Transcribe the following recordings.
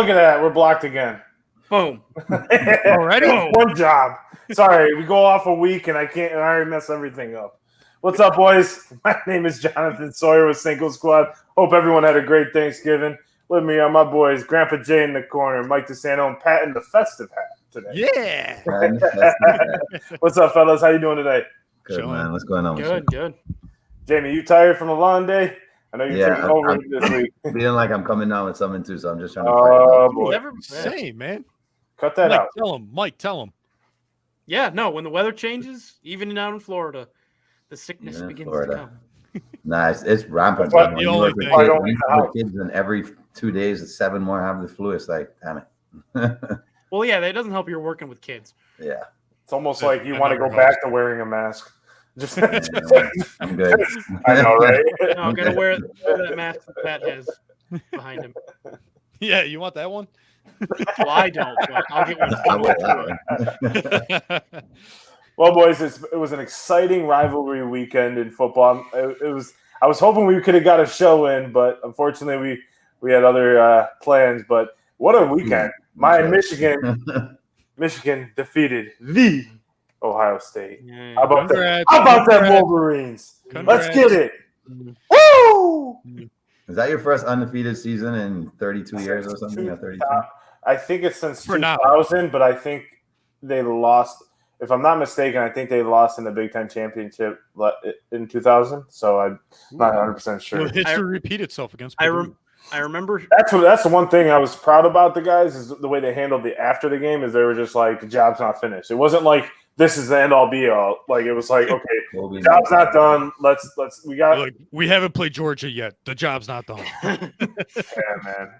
look at that. We're blocked again. Boom. Already? One job. Sorry, we go off a week and I already mess everything up. What's up, boys? My name is Jonathan Sawyer with Cinco Squad. Hope everyone had a great Thanksgiving. With me are my boys, Grandpa Jay in the corner, Mike DeSanto, and Pat in the festive hat today. Yeah. What's up, fellas? How you doing today? Good, man. What's going on? Good. Jamie, you tired from a long day? I know you're taking over this week. Feeling like I'm coming down with something too, so I'm just trying to Oh, boy. Same, man. Cut that Mike, out. Mike, tell him. Yeah, no, when the weather changes, even out in Florida, the sickness begins to come. Nice. It's rampant. But When the you only work with thing- kids and every 2 days, 7 more have the flu. It's like, damn it. Well, yeah, that doesn't help you're working with kids. Yeah. It's almost like you I want to never go back to wearing a mask. Just I'm good. I know, right? No, I'm going to wear that mask that Pat has behind him. Yeah, you want that one? Well, I don't, but I'll get one. I will that one. Well, boys, it was an exciting rivalry weekend in football. It was. I was hoping we could have got a show in, but unfortunately, we had other plans. But what a weekend! Michigan defeated the Ohio State. Yeah. How about Congrats. that? How about them Wolverines? Congrats. Let's get it! Woo! Is that your first undefeated season in 32 years or something? Or 32? I think it's since For now. 2000, but I think they lost. If I'm not mistaken, I think they lost in the Big Ten Championship in 2000. So I'm not 100% sure. Will history repeat itself against I Purdue? remember. That's the one thing I was proud about the guys is the way they handled after the game. Is they were just like, the job's not finished. It wasn't like this is the end all be all. Like it was like, okay, the job's not done. We haven't played Georgia yet. The job's not done. Yeah, man.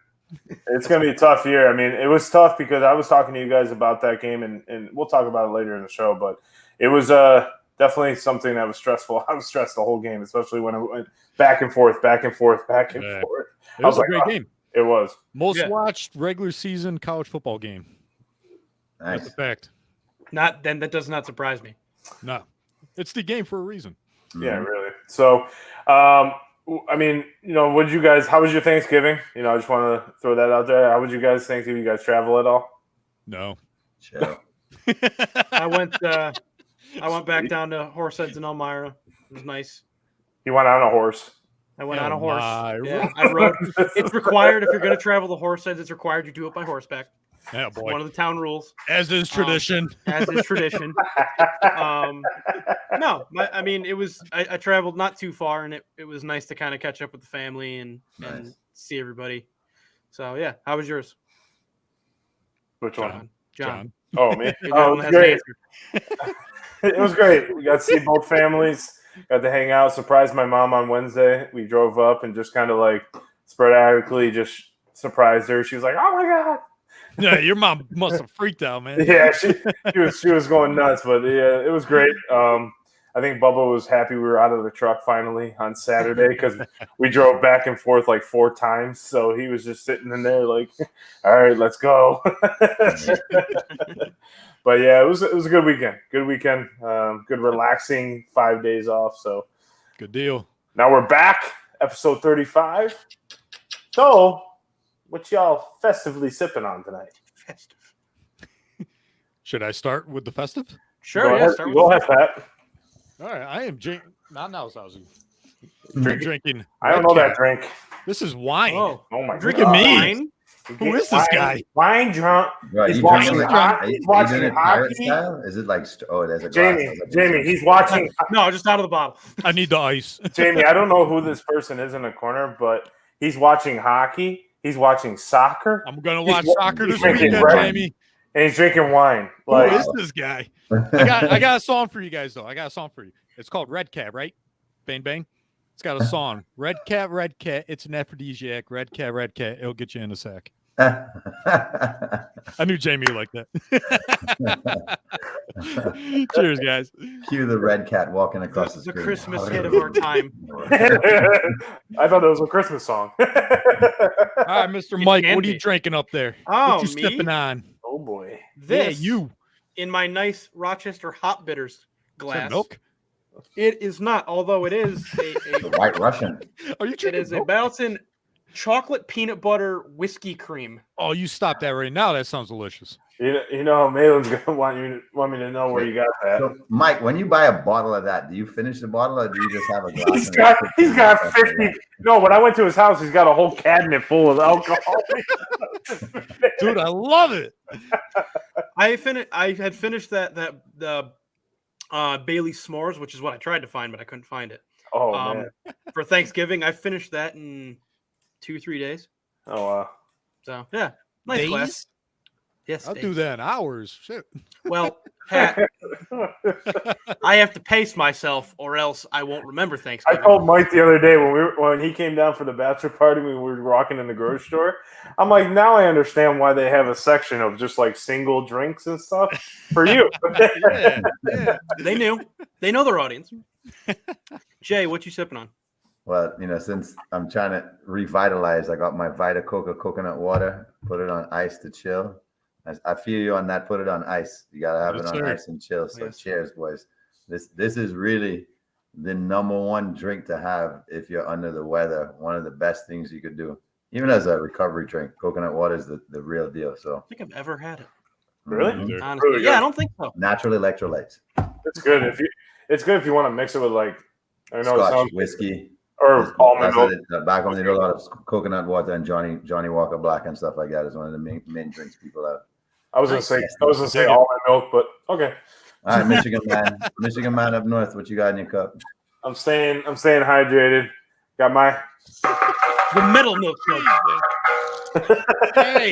It's going to be a tough year. I mean, it was tough because I was talking to you guys about that game, and we'll talk about it later in the show, but it was definitely something that was stressful. I was stressed the whole game, especially when it went back and forth. It was a great game. It was. Most watched regular season college football game. Nice. That's a fact. That does not surprise me. No. It's the game for a reason. Yeah, really. So, I mean, how was your Thanksgiving? I just want to throw that out there. How was you guys Thanksgiving? You guys travel at all? No. Chill. I went back down to Horseheads in Elmira. It was nice. You went on a horse. I went on a horse. Yeah, I rode. It's required if you're going to travel to Horseheads. It's required you do it by horseback. Yeah, It's boy. one of the town rules. As is tradition. No, I mean, it was. I traveled not too far, and it was nice to kind of catch up with the family and see everybody. So yeah, how was yours? Which one? John. Oh, me. You're the one that has an Great. answer. It was great. We got to see both families. Got to hang out. Surprised my mom on Wednesday. We drove up and just kind of like sporadically just surprised her. She was like, "Oh my god!" Yeah, your mom must have freaked out, man. Yeah, she was going nuts. But yeah, it was great. I think Bubba was happy we were out of the truck finally on Saturday because we drove back and forth like 4 times. So he was just sitting in there like, "All right, let's go." But yeah, it was a good weekend. Good weekend. Good relaxing 5 days off. So Good deal. now we're back, episode 35. So, what y'all festively sipping on tonight? Should I start with the festive? Sure. Go ahead, go ahead, Pat. All right. I am drinking. Not now, Zazu. Drinking. I Red don't know that Cap. drink. This is wine. Oh, my Drinking God. me. wine? Who is this guy? Wine drunk. Right, He's you watching drinking hockey. He's watching it pirate hockey. style? Is it like there's a glass? Jamie, he's watching. No, just out of the bottle. I need the ice. Jamie, I don't know who this person is in the corner, but he's watching hockey. He's watching soccer. I'm gonna watch soccer this drinking weekend, red. Jamie. And he's drinking wine. Who Like, is this guy? I got a song for you guys though. I got a song for you. It's called Red Cat, right? Bang bang. It's got a song. Red cat. It's an aphrodisiac. Red cat. It'll get you in a sack. I knew Jamie would like that. Cheers, guys. Cue the red cat walking across the The screen. Christmas hit of our time. I thought it was a Christmas song. All right, Mr. Mike, can what are you be. drinking up there? Oh, what you me? sipping on? Oh boy. This Yeah, you. in my nice Rochester hot bitters Is glass. that milk? It is not, although it is The White Russian. Are you it drinking is a milk? Balancin chocolate peanut butter whiskey cream. Oh, you stop that right now. That sounds delicious. You know, Malin's gonna want me to know where you got that. So, Mike, when you buy a bottle of that, do you finish the bottle or do you just have a glass? He's got 50. No, when I went to his house, he's got a whole cabinet full of alcohol. Dude, I love it. I had finished the Bailey S'mores, which is what I tried to find, but I couldn't find it. Oh man! For Thanksgiving, I finished that in 2-3 days. Oh wow! So yeah, nice Days? glass. Yes, I'll days. do that in hours. Shit. Well, Pat, I have to pace myself, or else I won't remember I Thanksgiving. told Mike the other day when he came down for the bachelor party when we were rocking in the grocery store. I'm like, now I understand why they have a section of just like single drinks and stuff for you. Yeah. They knew. They know their audience. Jay, what you sipping on? Well, since I'm trying to revitalize, I got my Vita Coca coconut water. Put it on ice to chill. I feel you on that. Put it on ice. You gotta have it on ice and chill. So cheers, boys. This is really the number one drink to have if you're under the weather. One of the best things you could do, even as a recovery drink. Coconut water is the real deal. So I think I've ever had it. Really? Honestly, Really yeah, good. I don't think so. natural electrolytes. It's good if you want to mix it with like I know it Scotch, sounds whiskey, or almond milk. Back home, they do a lot of coconut water and Johnny Walker Black and stuff like that. Is one of the main drinks people have. I was gonna say almond milk, but okay. All right, Michigan man up north. What you got in your cup? I'm staying hydrated. Got my The middle milk. Hey.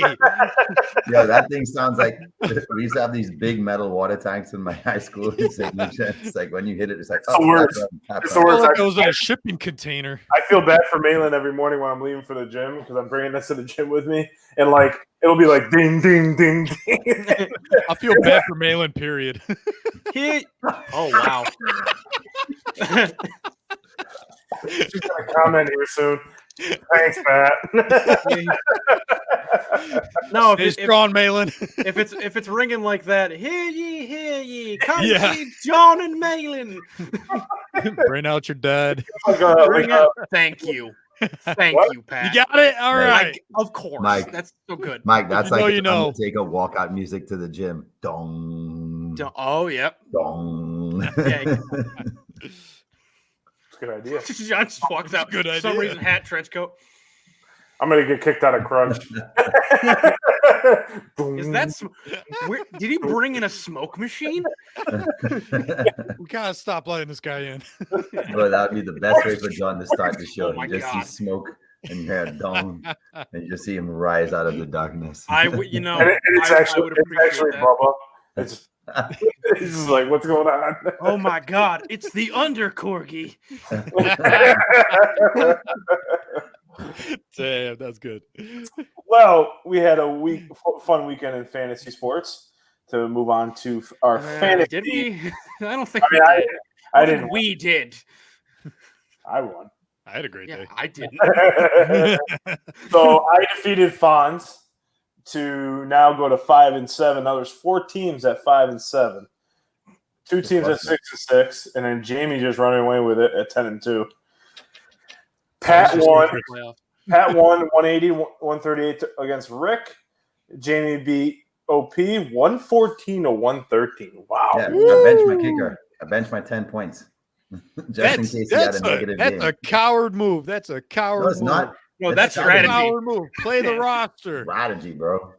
Yeah, that thing sounds like we used to have these big metal water tanks in my high school. It's like when you hit it, it's like It's the worst. It's the I worst. feel like it was in a shipping container. I feel bad for Malin every morning when I'm leaving for the gym because I'm bringing this to the gym with me, and like it'll be like ding ding ding ding. I feel bad for Malin, period. Oh wow. She's gonna comment here soon. Thanks, Matt. No, Stay strong, Malin. if it's ringing like that, hear ye, come Yeah. see John and Malin. Bring out your dad. Bring it. Thank you, Pat. You got it? All right. Of course, Mike. that's so good. Mike, that's like you know. I'm gonna take a walkout music to the gym. Dong. Oh yep. Dong. Yeah. It's a good idea. John just walks out. Good For some idea. reason, hat, trench coat. I'm gonna get kicked out of Crunch. Is that? Did he bring in a smoke machine? We gotta stop letting this guy in. Bro, that would be the best way for John to start the show. Oh my You just see God. smoke and you hear dong, and you just see him rise out of the darkness. I would It's appreciate actually that. Bubba. It's just like, what's going on? Oh my God! It's the under corgi. Damn, that's good. Well, we had a fun weekend in fantasy sports. To move on to our fantasy. Did we? I don't think I mean, we did. I didn't. We did. I won. I had a great Yeah, day. I didn't. So I defeated Fonz to now go to 5-7. Now there's 4 teams at 5-7. 2 teams at 6-6, and then Jamie just running away with it at 10-2. Pat won. Pat won 180, 138 against Rick. Jamie beat OP 114 to 113. Wow. Yeah, I benched my kicker. I benched my 10 points. Just in case he had a negative game. That's a coward move. That's a coward No, it's move. not. No, that's a strategy. Coward move. Play the roster. strategy, bro.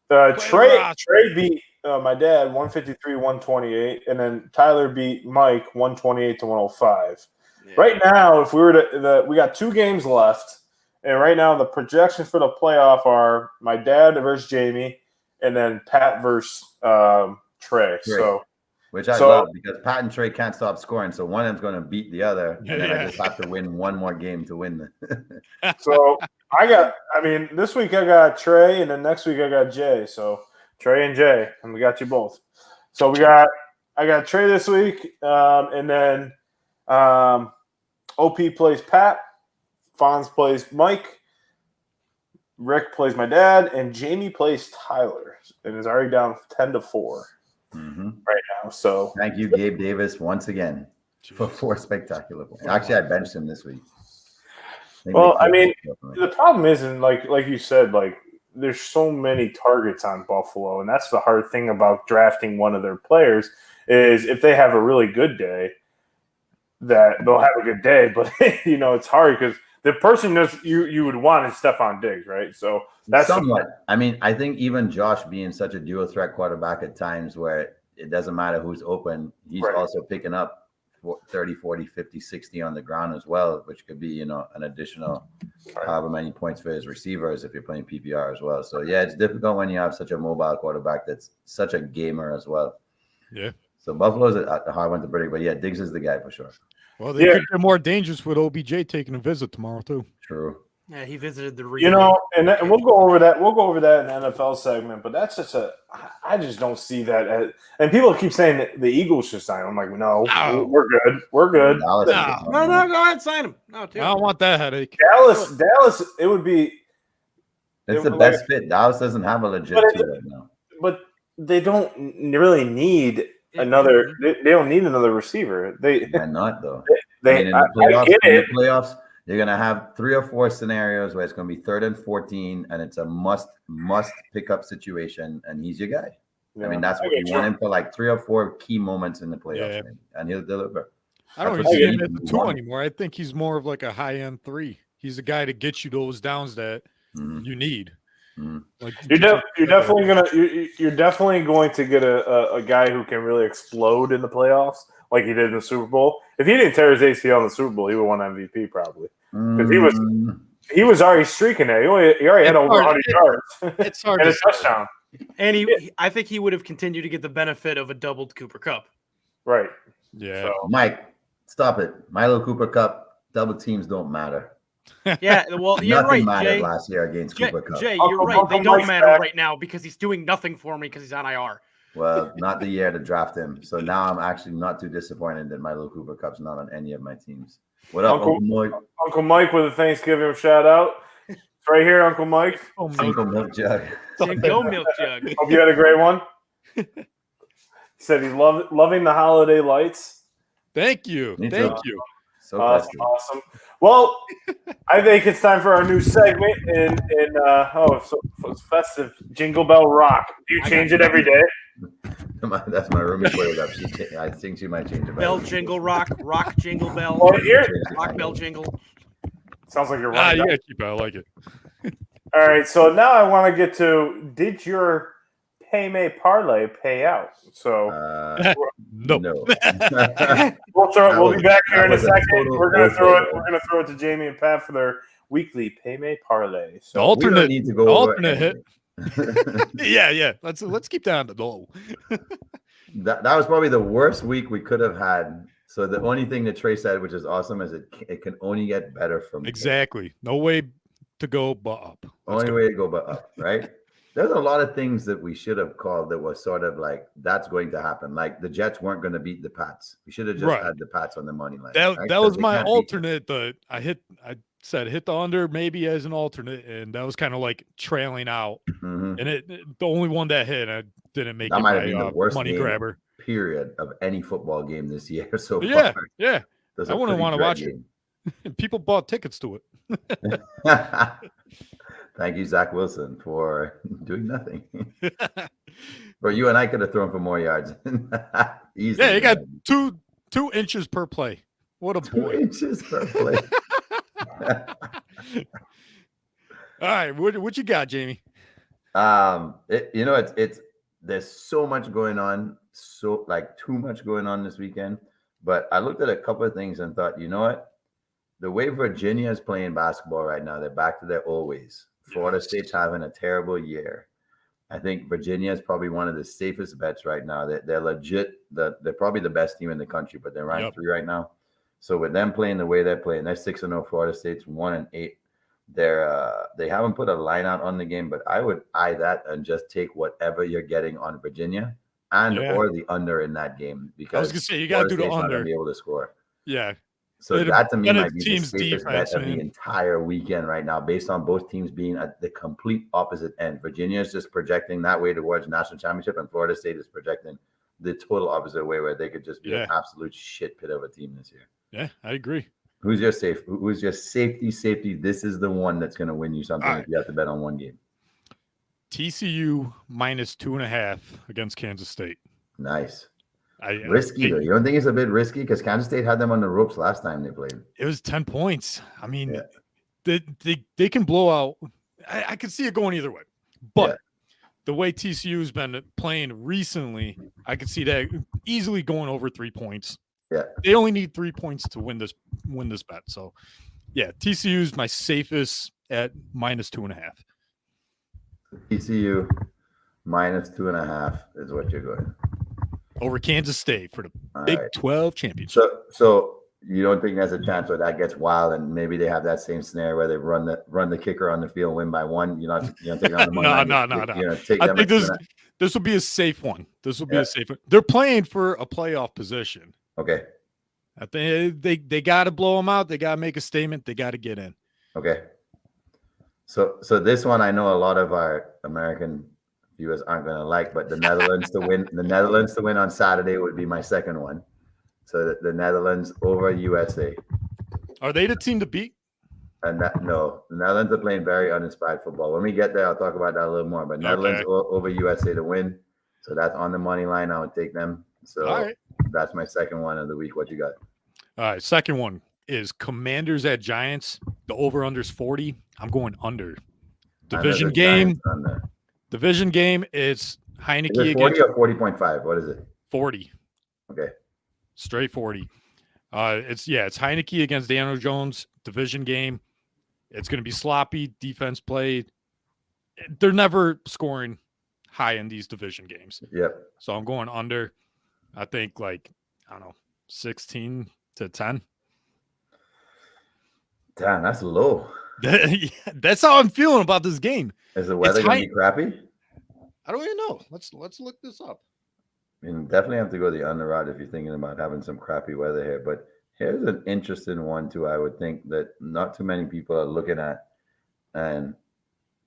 Trey beat my dad 153, 128, and then Tyler beat Mike 128 to 105. Yeah. Right now, if we were to we got 2 games left, and right now the projections for the playoff are my dad versus Jamie, and then Pat versus Trey. So, Which I love because Pat and Trey can't stop scoring, so one of them's going to beat the other, and then I just have to win one more game to win. so this week I got Trey, and then next week I got Jay. So Trey and Jay, and we got you both. So I got Trey this week, and then OP plays Pat, Fonz plays Mike, Rick plays my dad, and Jamie plays Tyler, and is already down 10-4 right now. So thank you, Gabe Davis, once again for 4 spectacular points. Actually, I benched him this week. Well, I mean, the problem isn't like you said, like there's so many targets on Buffalo, and that's the hard thing about drafting one of their players is if they have a really good day, that they'll have a good day, but it's hard because the person you would want is Stephon Diggs, right? So that's somewhat. I mean, I think even Josh being such a dual threat quarterback at times where it doesn't matter who's open, he's also picking up 30, 40, 50, 60 on the ground as well, which could be, an additional however many points for his receivers if you're playing PPR as well. So, yeah, it's difficult when you have such a mobile quarterback that's such a gamer as well. Yeah. So, Buffalo's a hard one to predict, but, yeah, Diggs is the guy for sure. Well, they could get more dangerous with OBJ taking a visit tomorrow, too. True. Yeah, he visited the and we'll go over that. We'll go over that in the NFL segment, but that's just I just don't see that. And people keep saying that the Eagles should sign him. I'm like, no, we're good. We're good. No, go ahead, sign him. No, I don't want that headache. Dallas, it would be. It's the best fit. Dallas doesn't have a legit team right now. But they don't really need another. They don't need another receiver. Why not though? In the playoffs. You're going to have 3 or 4 scenarios where it's going to be 3rd and 14, and it's a must pick up situation, and he's your guy. Yeah, I mean, that's what you want him for, like 3 or 4 key moments in the playoffs, and he'll deliver. I don't even see him at the 2 anymore. I think he's more of like a high-end 3. He's the guy to get you those downs that you need. Like you're definitely going to get a guy who can really explode in the playoffs like he did in the Super Bowl. If he didn't tear his ACL in the Super Bowl, he would have won MVP probably. Because he was already streaking there. He already had over 100 yards. It's hard and to a touchdown. And I think he would have continued to get the benefit of a doubled Cooper Kupp. Right. Yeah. So, Mike, stop it. Milo Cooper Kupp, double teams don't matter. Yeah, well, you're Nothing right, mattered Jay. Last year against Cooper Kupp. Jay, you're right. They don't matter right now because he's doing nothing for me because he's on IR. Well, not the year to draft him. So now I'm actually not too disappointed that Milo Cooper Kupp's not on any of my teams. What up, Uncle Mike? Uncle Mike with a Thanksgiving shout out. It's right here, Uncle Mike. Cinco Milk Jug. Cinco Milk Jug. Hope you had a great one. He said he's loving the holiday lights. Thank you. Thank you. So awesome. Well, I think it's time for our new segment it's festive. Jingle Bell Rock. Do you change it every day? That's my roomie put it up. I think she might change it. Bell jingle rock jingle bell. Rock bell jingle. Sounds like you're right. You gotta keep it. I like it. All right, so now I want to get to did your Pay May parlay pay out? So no. We'll be back here in a second. We're gonna throw it to Jamie and Pat for their weekly Pay May parlay. So the alternate need to go alternate hit. Yeah. Let's keep that on the low. That was probably the worst week we could have had. So the only thing that Trey said, which is awesome, is it can only get better from exactly. Here. No way to go but up. Only way to go but up, right? There's a lot of things that we should have called that was sort of like that's going to happen. Like the Jets weren't going to beat the Pats. We should have just had the Pats on the money line. That was my alternate. I said hit the under maybe as an alternate, and that was kind of like trailing out. And the only one that hit, I didn't make that it might have been the worst money grabber period of any football game this year so far. Yeah. I wouldn't want to watch it. People bought tickets to it. Thank you, Zach Wilson, for doing nothing. But you and I could have thrown for more yards. Easily. Yeah, you got two inches per play. What a boy. 2 inches per play. All right, what you got, Jamie? It's there's so much going on, too much going on this weekend. But I looked at a couple of things and thought, you know what? The way Virginia is playing basketball right now, they're back to their old ways. Florida State's having a terrible year. I think Virginia is probably one of the safest bets right now. They're legit. They're probably the best team in the country, but they're ranked 3 right now. So with them playing the way they're playing, they're 6-0. Florida State's 1-8. They haven't put a line out on the game, but I would eye that and just take whatever you're getting on Virginia or the under in that game, because I was gonna say you got to do the under. Not gonna be able to score. Yeah. So that to me might be the team's safest bet of the entire weekend right now, based on both teams being at the complete opposite end. Virginia is just projecting that way towards national championship, and Florida State is projecting the total opposite way, where they could just be an absolute shit pit of a team this year. Yeah, I agree. Who's your safe? Who's your safety? Safety. This is the one that's going to win you something if you have to bet on one game. TCU -2.5 against Kansas State. Nice. Risky though. You don't think it's a bit risky because Kansas State had them on the ropes last time they played? It was 10 points. I mean, they can blow out. I could see it going either way, but the way TCU's been playing recently, I could see that easily going over 3 points. Yeah, they only need 3 points to win this bet. So, yeah, TCU's my safest at -2.5. TCU -2.5 is what you're going over Kansas State for the Big 12 championship. So you don't think there's a chance where that gets wild and maybe they have that same scenario where they run the kicker on the field, win by 1? You don't think on the money. No. I think this will be a safe one. This will be a safe one. They're playing for a playoff position. Okay. I think they got to blow them out. They got to make a statement. They got to get in. Okay. So this one I know a lot of our American viewers aren't going to like, but the Netherlands to win on Saturday would be my second one. So the Netherlands over USA. Are they the team to beat? And no, the Netherlands are playing very uninspired football. When we get there, I'll talk about that a little more. But Netherlands over USA to win. So that's on the money line. I would take them. So that's my second one of the week. What you got? All right. Second one is Commanders at Giants. The over-under's 40. I'm going under. Division game. Division game. It's Heineke is it 40 or 40.5? What is it? 40. Okay. Straight 40. It's Heineke against Daniel Jones. Division game. It's going to be sloppy defense play. They're never scoring high in these division games. Yep. So I'm going under. I think 16-10. Damn, that's low. That's how I'm feeling about this game. Is the weather going to be crappy? I don't even know. Let's look this up. I mean, definitely have to go the under route if you're thinking about having some crappy weather here. But here's an interesting one too. I would think that not too many people are looking at. And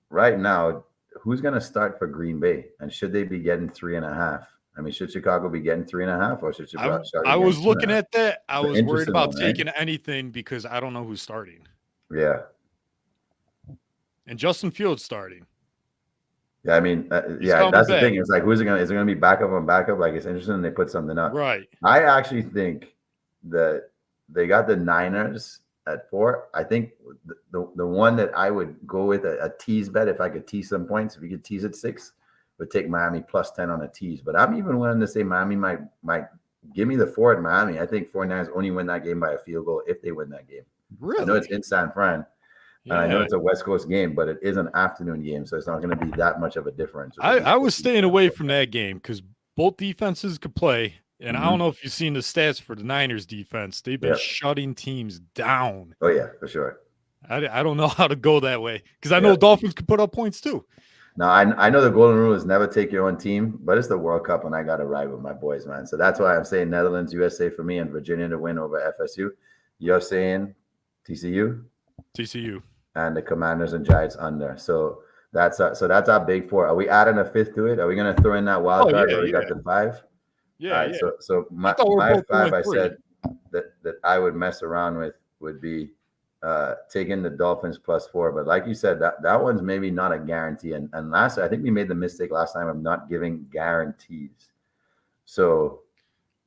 right now, who's going to start for Green Bay? And should they be getting 3.5? I mean, should Chicago be getting 3.5 or should Chicago? I was looking at that. I was worried about taking anything because I don't know who's starting. Yeah. And Justin Fields starting. Yeah, I mean, that's the thing. It's like, who's it going to? Is it going to be backup on backup? Like, it's interesting. They put something up. Right. I actually think that they got the Niners at 4. I think the one that I would go with a tease bet, if I could tease some points, if you could tease at 6, would take Miami +10 on a tease. But I'm even willing to say Miami might give me the 4 at Miami. I think 49ers only win that game by a field goal if they win that game. Really? I know it's in San Fran. Yeah. I know it's a West Coast game, but it is an afternoon game, so it's not going to be that much of a difference. I was staying away from that game because both defenses could play, and I don't know if you've seen the stats for the Niners defense. They've been shutting teams down. Oh, yeah, for sure. I don't know how to go that way because I know Dolphins could put up points too. Now, I know the golden rule is never take your own team, but it's the World Cup, and I got to ride with my boys, man. So that's why I'm saying Netherlands, USA for me, and Virginia to win over FSU. You're saying TCU? TCU. And the Commanders and Giants under. So that's our big 4. Are we adding a 5th to it? Are we going to throw in that wild card where we got the 5? Yeah. All right, so my 5 I said that I would mess around with would be taking the Dolphins +4. But like you said, that one's maybe not a guarantee. And lastly, I think we made the mistake last time of not giving guarantees. So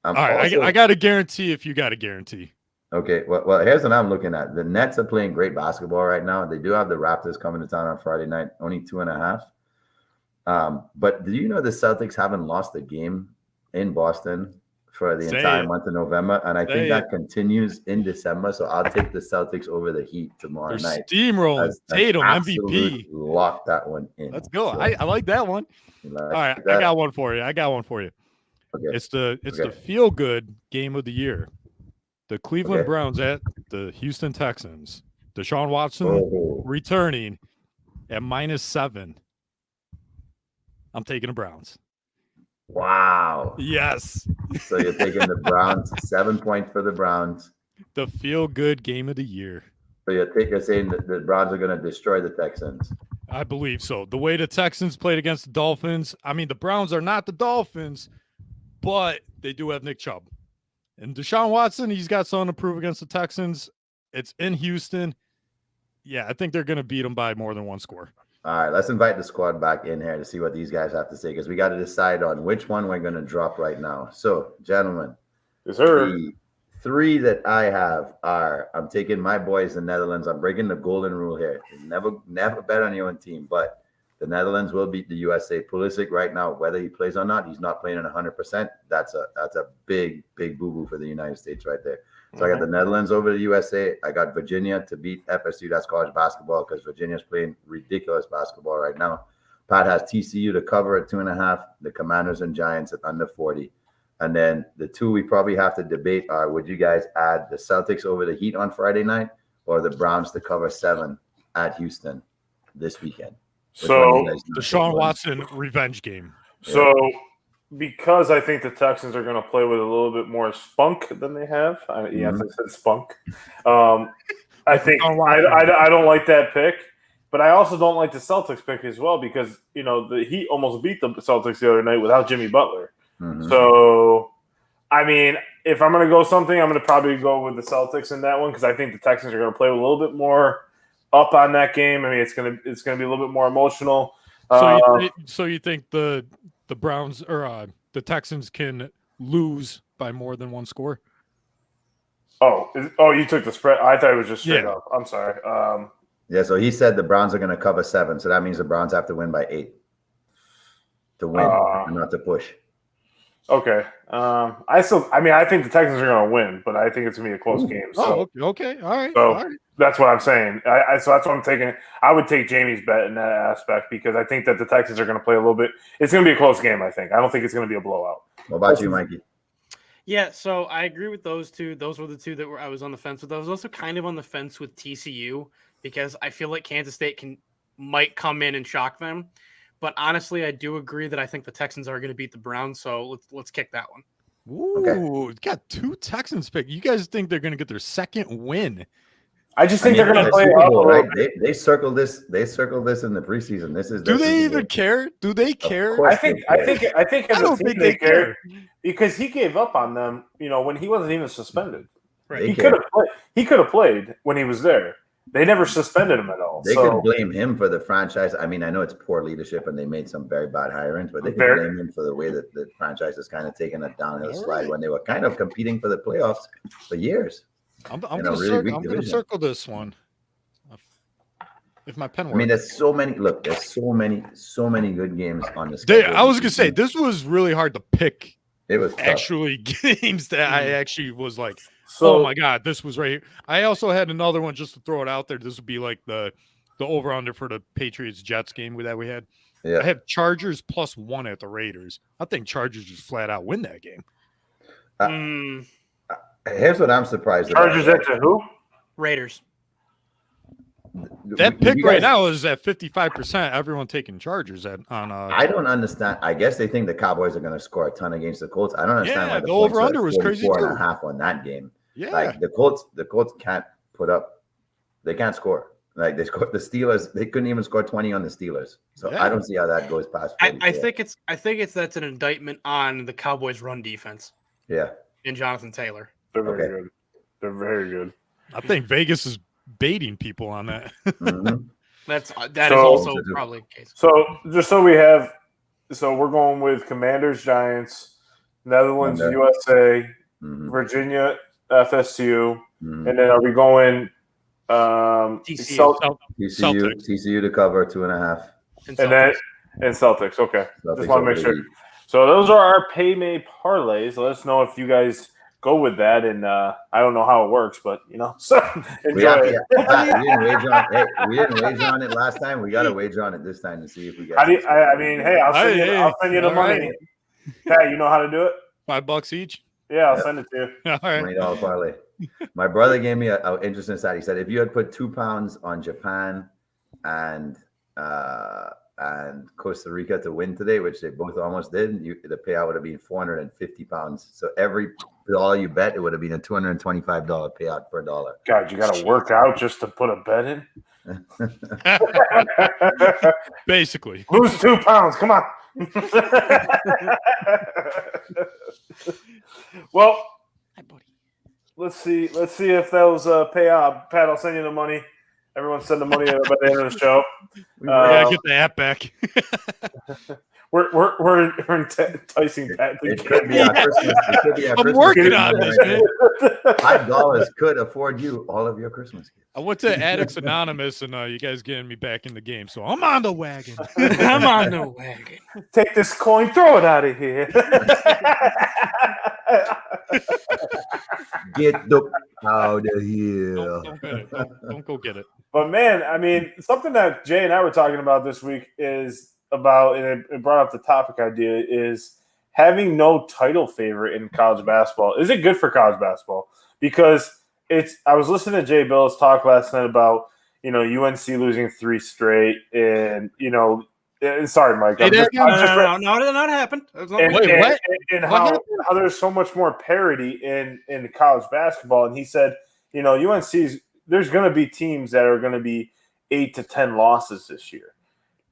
all right, I got a guarantee if you got a guarantee. Okay, well, here's what I'm looking at. The Nets are playing great basketball right now. They do have the Raptors coming to town on Friday night, only 2.5. But do you know the Celtics haven't lost a game in Boston for the entire month of November? And I think that continues in December. So I'll take the Celtics over the Heat tomorrow night. Steamrolling Tatum, MVP. Lock that one in. Let's go. So, I like that one. All right, I got one for you. Okay. It's the feel-good game of the year. The Cleveland Browns at the Houston Texans. Deshaun Watson returning at -7. I'm taking the Browns. Wow. Yes. So you're taking the Browns, 7 points for the Browns. The feel-good game of the year. So you're saying that the Browns are going to destroy the Texans. I believe so. The way the Texans played against the Dolphins, I mean, the Browns are not the Dolphins, but they do have Nick Chubb. And Deshaun Watson, he's got something to prove against the Texans. It's in Houston. Yeah, I think they're going to beat them by more than one score. All right, let's invite the squad back in here to see what these guys have to say because we got to decide on which one we're going to drop right now. So, gentlemen, yes, sir. The 3 that I have are I'm taking my boys, the Netherlands. I'm breaking the golden rule here. Never bet on your own team, but the Netherlands will beat the USA. Pulisic right now, whether he plays or not, he's not playing at 100%. That's a big boo-boo for the United States right there. So I got the Netherlands over the USA. I got Virginia to beat FSU. That's college basketball because Virginia's playing ridiculous basketball right now. Pat has TCU to cover at 2.5. The Commanders and Giants at under 40. And then the 2 we probably have to debate are: would you guys add the Celtics over the Heat on Friday night, or the Browns to cover 7 at Houston this weekend? So Deshaun Watson revenge game. So because I think the Texans are going to play with a little bit more spunk than they have. Yes, I said spunk. I think I don't like that pick, but I also don't like the Celtics pick as well because the Heat almost beat the Celtics the other night without Jimmy Butler. So, I mean, if I'm going to go something, I'm going to probably go with the Celtics in that one because I think the Texans are going to play a little bit more up on that game. I mean, it's going to be a little bit more emotional. So you think the Browns or the Texans can lose by more than one score? Oh, you took the spread. I thought it was just straight up. I'm sorry. So he said the Browns are going to cover 7, so that means the Browns have to win by 8 to win, and not to push. Okay. I think the Texans are going to win, but I think it's going to be a close game. So, okay. All right. That's what I'm saying. So that's what I'm taking. I would take Jamie's bet in that aspect because I think that the Texans are going to play a little bit. It's going to be a close game, I think. I don't think it's going to be a blowout. What about you, Mikey? Yeah, so I agree with those 2. Those were the 2 that I was on the fence with. I was also kind of on the fence with TCU because I feel like Kansas State might come in and shock them. But honestly, I do agree that I think the Texans are going to beat the Browns. So let's kick that one. Ooh, got 2 Texans pick. You guys think they're going to get their second win? I just think they're going to play Super Bowl, right? They circled this. They circed this in the preseason. Do they even care? Do they care? I think as a team they care because he gave up on them. When he wasn't even suspended. Right. He could have played when he was there. They never suspended him at all. They could blame him for the franchise. I mean, I know it's poor leadership and they made some very bad hirings, but they could blame him for the way that the franchise has kind of taken a downhill slide when they were kind of competing for the playoffs for years. I'm going to circle this one. If my pen works. I mean, there's so many. Look, there's so many good games on this. I was going to say, this was really hard to pick. It was actually games that I actually was like, oh my God, this was right here. I also had another one just to throw it out there. This would be like the over-under for the Patriots-Jets game that we had. Yeah. I have Chargers +1 at the Raiders. I think Chargers just flat out win that game. Here's what I'm surprised about. Chargers at the who? Raiders. That pick right now is at 55%. Everyone taking Chargers on. I don't understand. I guess they think the Cowboys are going to score a ton against the Colts. I don't understand why the over/under was crazy too. 44.5 on that game. Yeah, like the Colts can't put up. They can't score. Like they scored the Steelers. They couldn't even score 20 on the Steelers. So I don't see how that goes past. I think that's an indictment on the Cowboys' run defense. Yeah, and Jonathan Taylor. They're very good. They're very good. I think Vegas is baiting people on that. That is also probably the case. So just so we have, we're going with Commanders, Giants, Netherlands, USA, Virginia, FSU, and then are we going TCU to cover 2.5, and Celtics. Okay, just want to make sure. So those are our pay-made parlays. Let us know if you guys go with that, and I don't know how it works, but so enjoy it. We didn't wager on it last time. We got to wager on it this time to see if we get. I'll send you the money. Pat, you know how to do it? $5 each. Yeah, I'll send it to you. All right. $20 parlay. My brother gave me an interesting stat. He said if you had put £2 on Japan and Costa Rica to win today, which they both almost did, the payout would have been £450. So every dollar you bet, it would have been a $225 payout per dollar. God, you got to work out just to put a bet in? Basically. Lose 2 pounds. Come on. Well, let's see if those pay out. Pat, I'll send you the money. Everyone send the money by the end of the show. We gotta get the app back. We're enticing Pat. It could be our Christmas. It could be our I'm Christmas working gift. on this, man. $5 could afford you all of your Christmas gifts. I went to Addicts Anonymous, and you guys getting me back in the game, so I'm on the wagon. I'm on the wagon. Take this coin, throw it out of here. Get the out of here. Don't go get it. But man, I mean, something that Jay and I were talking about this week is about, and it brought up the topic idea, is having no title favorite in college basketball. Is it good for college basketball? Because I was listening to Jay Billis talk last night about, UNC losing 3 straight, and sorry, Mike. No, it not happened. And how there's so much more parity in college basketball. And he said, UNC's, there's going to be teams that are going to be 8 to 10 losses this year,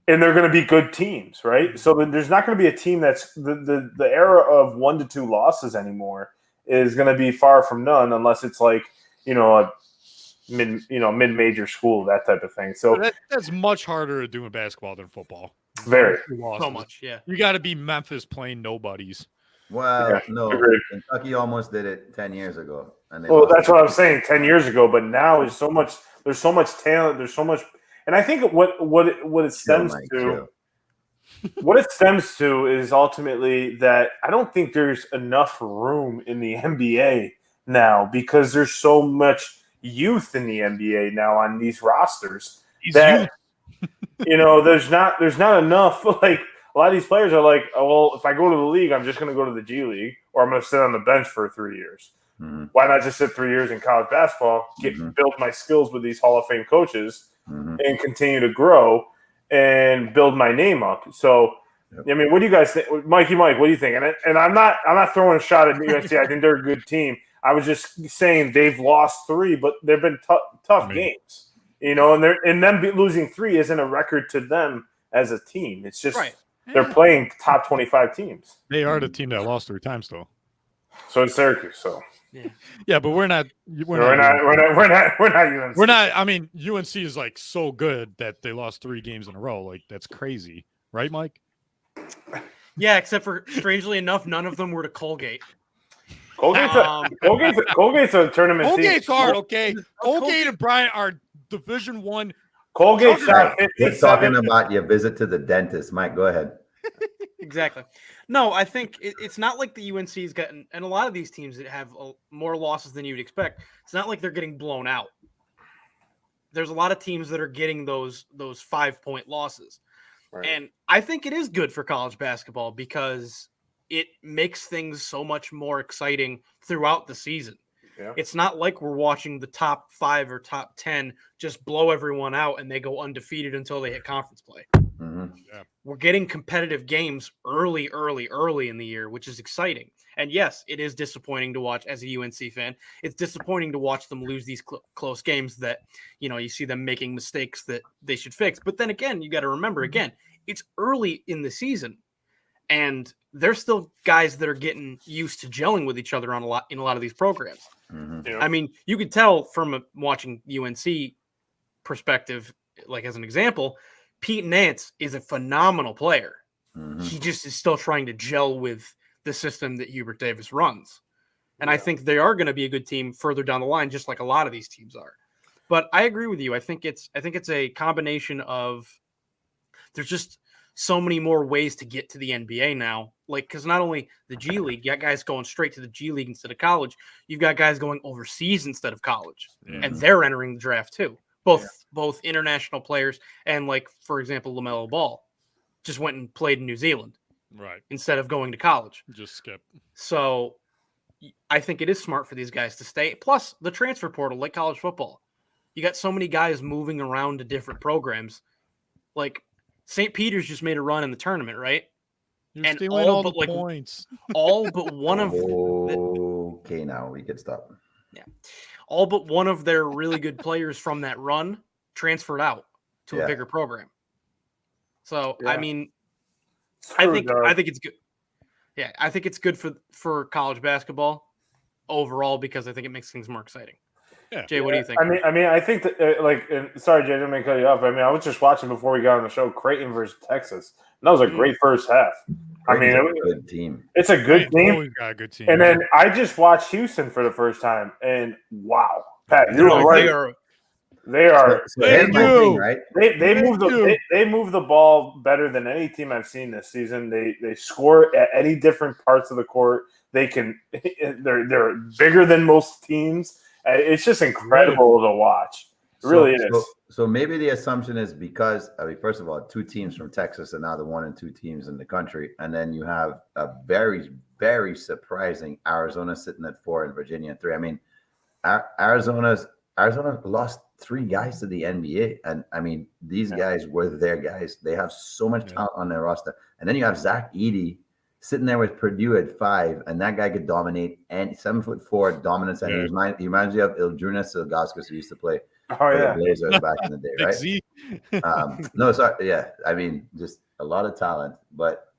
and they're going to be good teams, right? So then there's not going to be a team that's the era of 1 to 2 losses anymore is going to be far from none, unless it's like a mid-major school, that type of thing. So that's much harder to do in basketball than football. Very so much, yeah. You got to be Memphis playing nobodies. Well, no, Kentucky almost did it 10 years ago. Well, that's what I was saying 10 years ago. But now there's so much talent. There's so much, and I think what it stems to. What it stems to is ultimately that I don't think there's enough room in the NBA now, because there's so much youth in the NBA now on these rosters there's not enough. Like, a lot of these players are like, oh, well, if I go to the league, I'm just going to go to the G League, or I'm going to sit on the bench for 3 years. Mm-hmm. Why not just sit 3 years in college basketball, build my skills with these Hall of Fame coaches, and continue to grow and build my name up? So, I mean, what do you guys think? Mikey Mike, what do you think? And I'm not throwing a shot at UNC. I think they're a good team. I was just saying they've lost 3, but they've been tough games, and them losing 3 isn't a record to them as a team. It's just they're playing top 25 teams. They are the team that lost 3 times, though. So is Syracuse. So yeah, but we're not. We're not UNC. We're not. I mean, UNC is like so good that they lost 3 games in a row. Like, that's crazy, right, Mike? Yeah, except for, strangely enough, none of them were to Colgate. Colgate's a tournament team. Colgate's hard, okay? Colgate and Bryant are Division I. Colgate shot 57. We're talking about your visit to the dentist. Mike, go ahead. Exactly. No, I think it's not like the UNC's gotten, and a lot of these teams that have more losses than you'd expect, it's not like they're getting blown out. There's a lot of teams that are getting those 5-point losses. Right. And I think it is good for college basketball because it makes things so much more exciting throughout the season. Yeah. It's not like we're watching the top 5 or top 10 just blow everyone out and they go undefeated until they hit conference play. Mm-hmm. Yeah. We're getting competitive games early in the year, which is exciting. And yes, it is disappointing to watch as a UNC fan. It's disappointing to watch them lose these close games that, you see them making mistakes that they should fix. But then again, you got to remember, again, it's early in the season and there's still guys that are getting used to gelling with each other in a lot of these programs. Mm-hmm. Yeah. I mean, you could tell from watching UNC perspective, like as an example, Pete Nance is a phenomenal player. Mm-hmm. He just is still trying to gel with the system that Hubert Davis runs. And I think they are going to be a good team further down the line, just like a lot of these teams are. But I agree with you. I think it's a combination of there's just so many more ways to get to the NBA now. Like, because not only the G League, you got guys going straight to the G League instead of college. You've got guys going overseas instead of college. Mm-hmm. And they're entering the draft too. Both international players and, like, for example, LaMelo Ball just went and played in New Zealand. Right. Instead of going to college. Just skip. So I think it is smart for these guys to stay. Plus the transfer portal, like college football. You got so many guys moving around to different programs. Like St. Peter's just made a run in the tournament, right? You're stealing all the points. All but one of okay, now we can stop. Yeah. All but one of their really good players from that run transferred out to a bigger program. So I mean, I think it's good. Yeah, I think it's good for college basketball overall because I think it makes things more exciting. Yeah. Jay, what do you think? I think that sorry, Jay, I didn't mean to cut you off. I mean, I was just watching before we got on the show Creighton versus Texas. And that was a great first half. Creighton's a good team. It's a good team. Always got a good team. And then I just watched Houston for the first time, and wow, Pat, you were right. They are. So here's my thing, right? They move the ball better than any team I've seen this season. They score at any different parts of the court. They're bigger than most teams. It's just incredible to watch. It really is. So maybe the assumption is because, first of all, 2 teams from Texas are now the 1 and 2 teams in the country. And then you have a very, very surprising Arizona sitting at 4 and Virginia at 3. I mean, Arizona lost 3 guys to the NBA. And, I mean, these guys were their guys. They have so much talent on their roster. And then you have Zach Edey sitting there with Purdue at 5, and that guy could dominate. And 7'4" dominant center. He reminds me of Ildrunas Ilgauskas, who used to play for the Blazers back in the day, right? No, sorry, yeah. I mean, just a lot of talent, but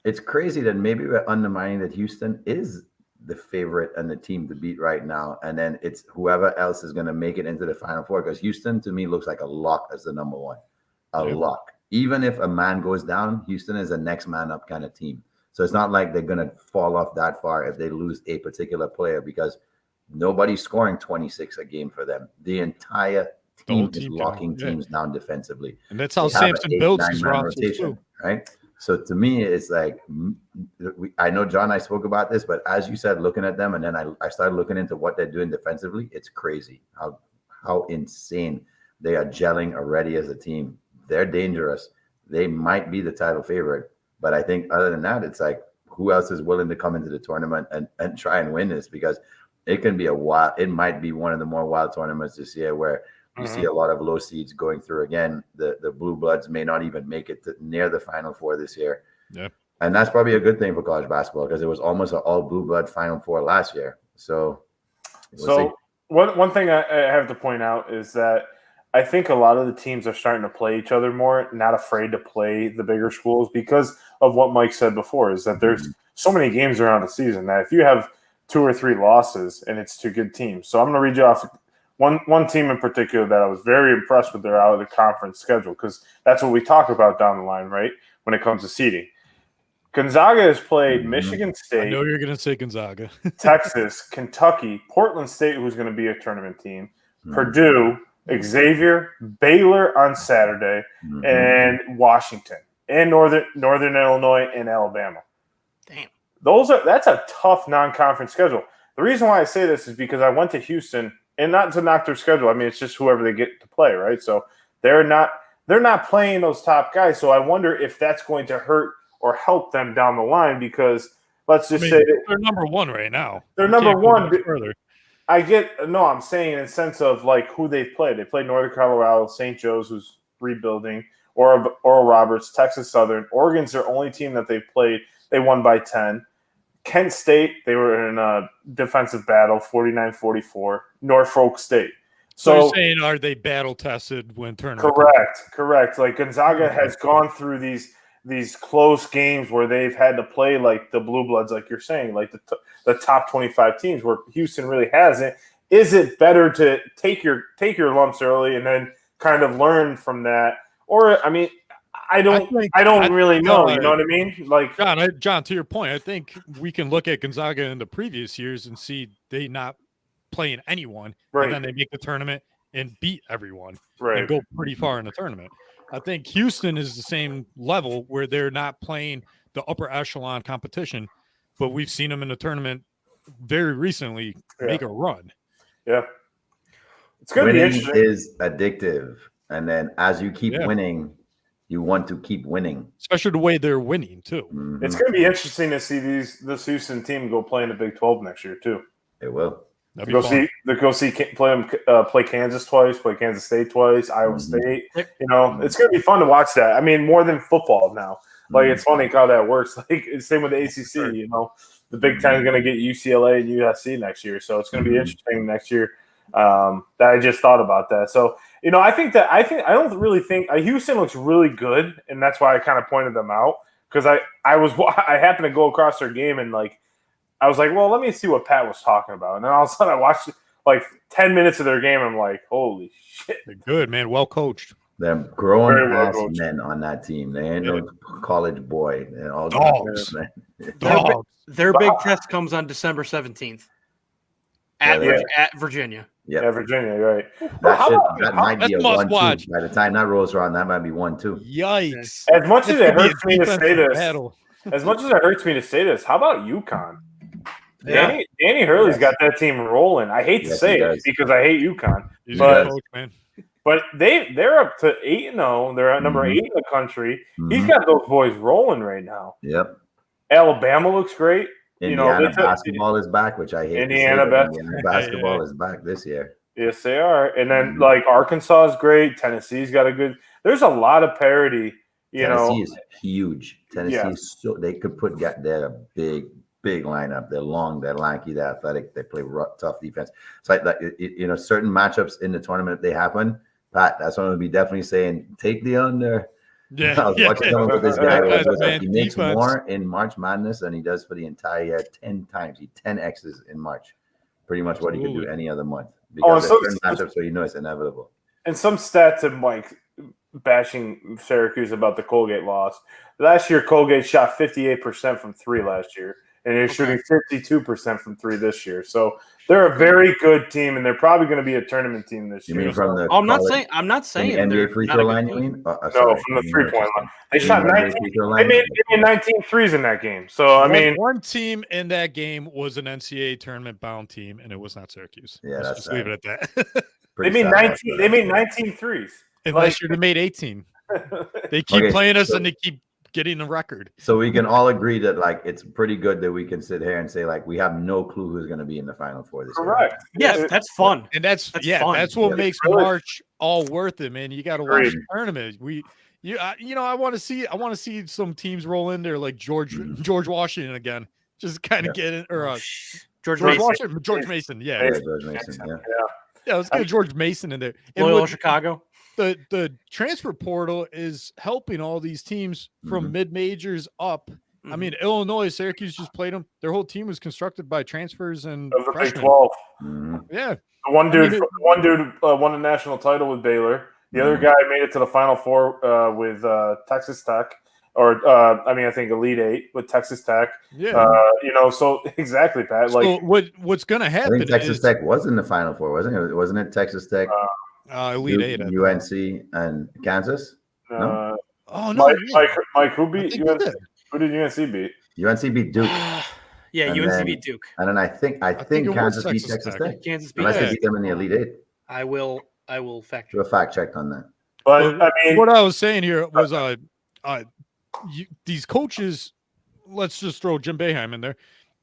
it's crazy that maybe we're undermining that Houston is the favorite and the team to beat right now, and then it's whoever else is going to make it into the Final Four. Because Houston, to me, looks like a lock as the number 1, lock. Even if a man goes down, Houston is a next man up kind of team. So it's not like they're going to fall off that far if they lose a particular player, because nobody's scoring 26 a game for them. The entire team is locking teams down defensively. And that's how Sampson builds his rotation, right? So to me, it's like, I know John and I spoke about this, but as you said, looking at them, and then I started looking into what they're doing defensively, it's crazy how insane they are gelling already as a team. They're dangerous. They might be the title favorite. But I think other than that, it's like, who else is willing to come into the tournament and try and win this? Because it can be it might be one of the more wild tournaments this year where you see a lot of low seeds going through again. The Blue Bloods may not even make it near the Final Four this year. Yeah. And that's probably a good thing for college basketball, because it was almost an all Blue Blood Final Four last year. So one thing I have to point out is that I think a lot of the teams are starting to play each other more, not afraid to play the bigger schools, because of what Mike said before, is that there's so many games around the season that if you have 2 or 3 losses and it's to good teams. So I'm going to read you off one team in particular that I was very impressed with their out of the conference schedule, because that's what we talk about down the line, right, when it comes to seeding. Gonzaga has played Michigan State. I know you're going to say Gonzaga. Texas, Kentucky, Portland State, who's going to be a tournament team, Purdue, Xavier, Baylor on Saturday, and Washington, and Northern Illinois and Alabama. Damn. That's a tough non-conference schedule. The reason why I say this is because I went to Houston, and not to knock their schedule. I mean, it's just whoever they get to play, right? So they're not playing those top guys. So I wonder if that's going to hurt or help them down the line, because let's just say they're number 1 right now. They're number 1. I'm saying in the sense of like who they've played. They played Northern Colorado, St. Joe's, who's rebuilding, Oral Roberts, Texas Southern. Oregon's their only team that they've played. They won by 10. Kent State, they were in a defensive battle, 49-44. Norfolk State. So you're saying, are they battle tested when tournament? Correct. Like Gonzaga has gone through these close games where they've had to play like the Blue Bloods, like you're saying, like the top 25 teams, where Houston really hasn't. Is it better to take your lumps early and then kind of learn from that? Or, I mean, I don't really know. You know what I mean? Like John, to your point, I think we can look at Gonzaga in the previous years and see they not playing anyone, and then they make the tournament and beat everyone, and go pretty far in the tournament. I think Houston is the same level, where they're not playing the upper echelon competition, but we've seen them in the tournament very recently make a run. Yeah, it's going to be interesting. Winning is addictive, and then as you keep winning, you want to keep winning, especially the way they're winning too. It's going to be interesting to see this Houston team go play in the Big 12 next year too. It will. Play Kansas twice, play Kansas State twice, Iowa State. You know, it's going to be fun to watch that. I mean, more than football now. Like, it's funny how that works. Like, same with the ACC. You know, the Big Ten is going to get UCLA and USC next year, so it's going to be interesting next year. That I just thought about that. So, you know, I don't really think Houston looks really good, and that's why I kind of pointed them out, because I happened to go across their game, and like, I was like, well, let me see what Pat was talking about. And then all of a sudden I watched like 10 minutes of their game. I'm like, holy shit. They're good, man. Well coached. They're grown-ass men on that team. They ain't no college boy. They're all dogs. Their big test comes on December 17th at Virginia. Yeah, Virginia, right. That might be a 1-2. By the time that rolls around, that might be 1-2. Yikes. As much as it hurts me to say this, how about UConn? Danny Hurley's got that team rolling. I hate to say it because I hate UConn. But they're up to 8-0. They're at number 8 in the country. He's got those boys rolling right now. Yep. Alabama looks great. Indiana basketball is back, which I hate. Indiana basketball is back this year. Yes, they are. And then like Arkansas is great. Tennessee's got a good. There's a lot of parity. Tennessee is huge. Tennessee is so they could put their big lineup. They're long, they're lanky, they're athletic. They play tough defense. It's like certain matchups in the tournament they happen. Pat, that's what I'm gonna be definitely saying. Take the under. Yeah, I was watching someone with this guy. He makes more in March Madness than he does for the entire year 10 times. He 10x's in March. Pretty much what he could do any other month. Because there's certain matchups where it's inevitable. And some stats of like bashing Syracuse about the Colgate loss. Last year, Colgate shot 58% from 3 last year. And they're shooting 52% from 3 this year. So they're a very good team, and they're probably going to be a tournament team this year. You mean from the I'm not saying NBA free throw line, you mean? No, from the 3-point line. They shot 19. They made 19 threes in that game. So, one team in that game was an NCAA tournament-bound team, and it was not Syracuse. Yeah, let's just leave it at that. They made 19 threes. And last year they made 18. They keep playing us, and they keep getting a record. So we can all agree that it's pretty good that we can sit here and say we have no clue who's going to be in the Final Four this year. Correct. Yes, that's fun. And that's fun. That's what makes March all worth it, man. You got to watch the tournament. I want to see some teams roll in there like George Washington again. Just kind of get in George Mason. Yeah. George Mason. Yeah, let's get George Mason in there. Loyola Chicago. The transfer portal is helping all these teams from mid-majors up. I mean, Illinois, Syracuse just played them. Their whole team was constructed by transfers and of the Big 12. Yeah. The one dude won a national title with Baylor. The other guy made it to the Final Four with Texas Tech. I think Elite 8 with Texas Tech. Yeah. So exactly, Pat. So what's going to happen? I think Texas Tech was in the Final Four, wasn't it? Wasn't it Texas Tech? Elite 8. UNC and Kansas? No? Oh, no. Mike, who beat UNC? Who did UNC beat? UNC beat Duke. UNC beat Duke. And then I think Kansas beat Texas Tech. Kansas beat Unless they beat them in the Elite 8. I will fact check. Do a fact check on that. But what I was saying here was these coaches, let's just throw Jim Boeheim in there.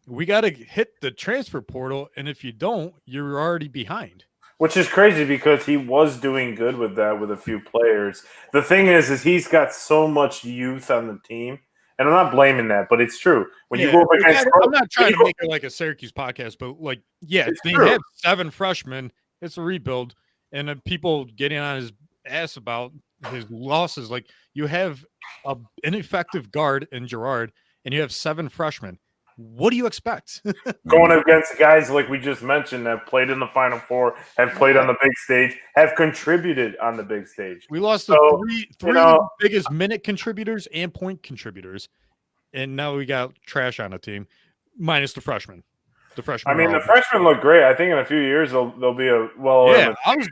We got to hit the transfer portal, and if you don't, you're already behind. Which is crazy because he was doing good with that with a few players. The thing is he's got so much youth on the team, and I'm not blaming that, but it's true. When you go up against, I'm not trying to make it like a Syracuse podcast, but they had 7 freshmen. It's a rebuild, and people getting on his ass about his losses. Like you have an ineffective guard in Girard, and you have 7 freshmen. What do you expect? Going against guys like we just mentioned that played in the Final Four, have played on the big stage, have contributed on the big stage. We lost the three biggest minute contributors and point contributors, and now we got trash on the team, minus the freshmen. The freshmen. The freshmen look great. I think in a few years they'll be a well. Yeah, I was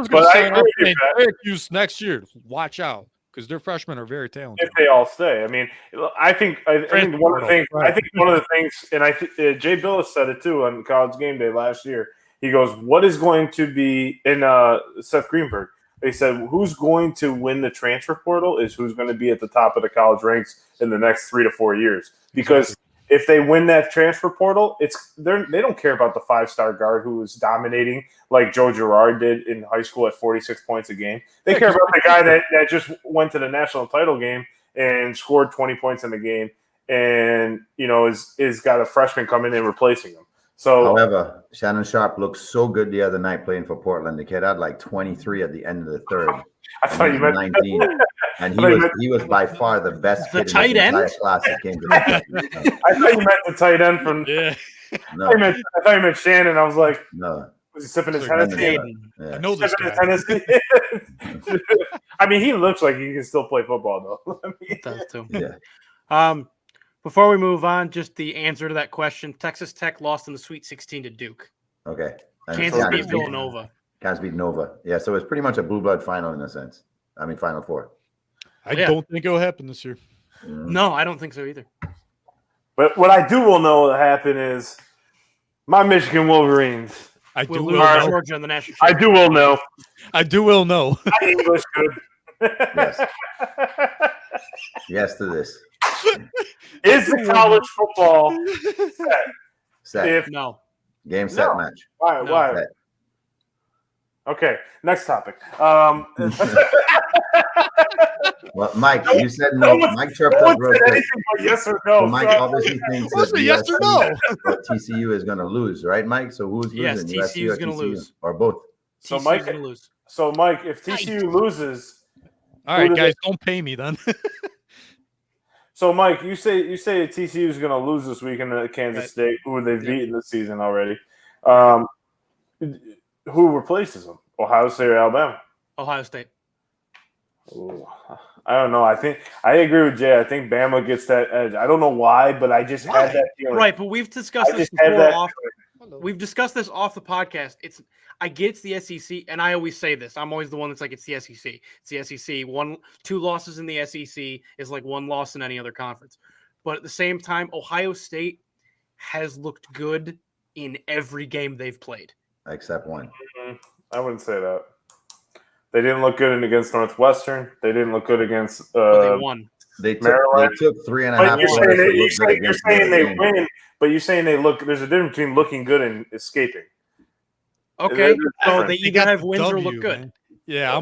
going to say Syracuse next year. Watch out. Because their freshmen are very talented. If they all stay, I think one of the things, and Jay Billis said it too on College Game Day last year. He goes, "What is going to be in Seth Greenberg?" They said, "Who's going to win the transfer portal is who's going to be at the top of the college ranks in the next 3 to 4 years." Because if they win that transfer portal, they don't care about the 5-star guard who was dominating like Joe Girard did in high school at 46 points a game. They care about the guy that just went to the national title game and scored 20 points in the game, and is got a freshman coming in replacing him. So, however, Shannon Sharp looked so good the other night playing for Portland. The kid had 23 at the end of the third. I thought you meant 19. And he was by far the best The kid tight in the end? entire class that came to the I thought you meant the tight end from. Yeah. No, I thought you meant Shannon. I was like, no. was he sipping his Sorry, Hennessy? I know this Sipping guy. his Hennessy? I mean, he looks like he can still play football, though. I mean, It does too. Yeah. Before we move on, just the answer to that question: Texas Tech lost in the Sweet 16 to Duke. Okay. And Kansas beat Villanova. Kansas beat Nova. Yeah, so it's pretty much a blue blood final in a sense. I mean, Final Four. I don't think it'll happen this year. No, I don't think so either. but what I will know that happened is my Michigan Wolverines. I do We'll will lose to know. Georgia in the national. I do will know. I do will know. My English good. Yes. Yes to this. Is the college football Set. If No. Game, set, No. match. why? No. Why? Set. Okay, next topic. Well, Mike, you said no. Mike chirped up real quick. Yes or no? So Mike obviously thinks What's that the yes or no? but TCU is going to lose, right, Mike? So who's Yes, losing? TCU is USC or gonna TCU? lose. Or both? So TCU's Mike, gonna lose. So Mike, if TCU loses, All right, Who do guys, don't pay me then. so Mike, you say TCU is going to lose this weekend at Kansas Right. State, who they've Yep. beaten this season already. Who replaces them? Ohio State or Alabama? Ohio State. Ooh, I don't know. I think I agree with Jay. I think Bama gets that edge. I don't know why, but I just had that feeling. Right, but we've discussed I this just had before. that. We've discussed this off the podcast. I get it's the SEC, and I always say this. I'm always the one that's like, it's the SEC. It's the SEC. 2 losses in the SEC is like 1 loss in any other conference. But at the same time, Ohio State has looked good in every game they've played. Except one. I wouldn't say that. They didn't look good against Northwestern. They didn't look good against. But they won. They took Maryland. 3.5 But you're quarters saying, to look good you're against saying they Notre Dame. win, but you're saying they look. There's a difference between looking good and escaping. Okay, There's a so difference. they They either got have the wins or W, look good. man. Yeah,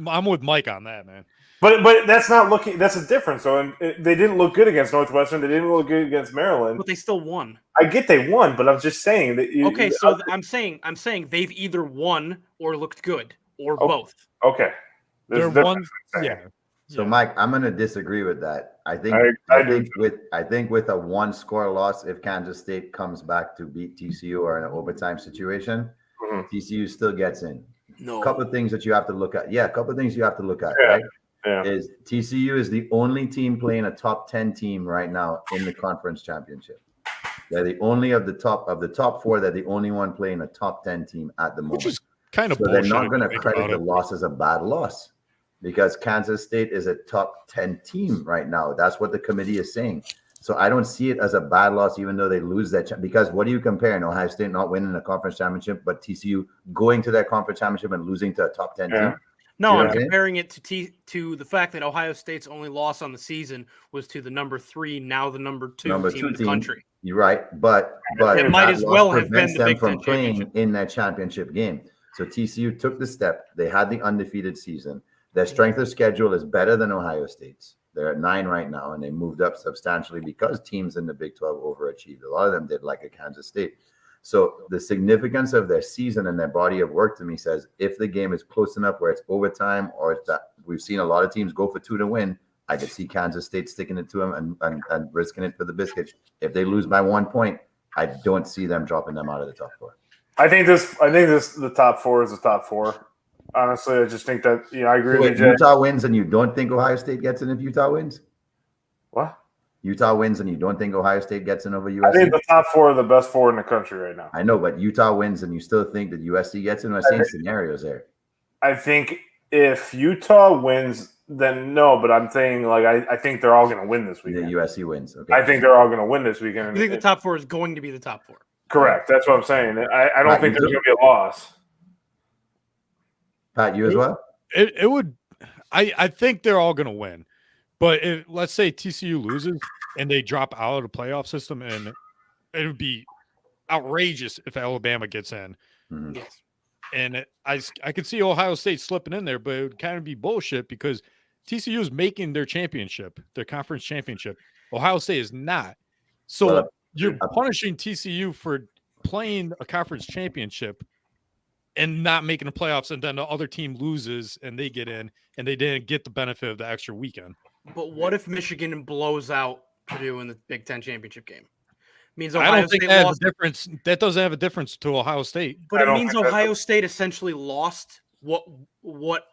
I'm with Mike on that, man. But that's not looking. That's a difference. So they didn't look good against Northwestern. They didn't look good against Maryland. But they still won. I get they won, but I'm just saying that. Okay, so I'm saying they've either won or looked good or both. Okay. They're There's a one. difference, I'm saying. Yeah. So, Yeah. Mike, I'm going to disagree with that. I think I think with a 1-score loss, if Kansas State comes back to beat TCU or in an overtime situation, TCU still gets in. No. A couple of things that you have to look at. Yeah, a couple of things you have to look at, Yeah. right? Yeah. Is TCU is the only team playing a top 10 team right now in the conference championship. They're the only of the top 4. They're the only one playing a top 10 team at the moment. Which is kind of So bullshit. they're not going to if you think credit the about it. loss as a bad loss because Kansas State is a top 10 team right now. That's what the committee is saying. So I don't see it as a bad loss, even though they lose that. Because what do you compare? Ohio State not winning a conference championship, but TCU going to that conference championship and losing to a top 10 team? No, I'm Okay. comparing it to the fact that Ohio State's only loss on the season was to the number 3, now the number 2 team in the country. You're right, but It might that as loss well have been prevents the them Big from Ten playing championship. in that championship game. So TCU took the step. They had the undefeated season. Their strength of schedule is better than Ohio State's. They're at 9 right now, and they moved up substantially because teams in the Big 12 overachieved. A lot of them did, like a Kansas State. So the significance of their season and their body of work to me says if the game is close enough where it's overtime or it's that we've seen a lot of teams go for 2 to win, I could see Kansas State sticking it to them and risking it for the biscuit. If they lose by 1 point, I don't see them dropping them out of the top 4. I think the top 4 is the top 4. Honestly, I just think that I agree with If you, Jay. Utah wins and you don't think Ohio State gets in if Utah wins? What? Utah wins and you don't think Ohio State gets in over USC? I think the top 4 are the best 4 in the country right now. I know, but Utah wins and you still think that USC gets in? I've seen scenarios there. I think if Utah wins, then no. But I'm saying I think they're all going to win this The weekend. USC wins. Okay. I think they're all going to win this weekend. I think the top 4 is going to be the top 4. Correct. That's what I'm saying. I don't Right, think you there's do? going to be a loss. Pat, you as well? It would. I think they're all going to win, but let's say TCU loses and they drop out of the playoff system, and it would be outrageous if Alabama gets in. Mhm. Yes. And I could see Ohio State slipping in there, but it would kind of be bullshit because TCU is making their championship, their conference championship. Ohio State is not. So Well, you're punishing TCU for playing a conference championship and not making the playoffs, and then the other team loses and they get in, and they didn't get the benefit of the extra weekend. But what if Michigan blows out Purdue in the Big Ten championship game? Means Ohio I don't think State that lost. Has a difference. That doesn't have a difference to Ohio State. But it means Ohio State essentially lost what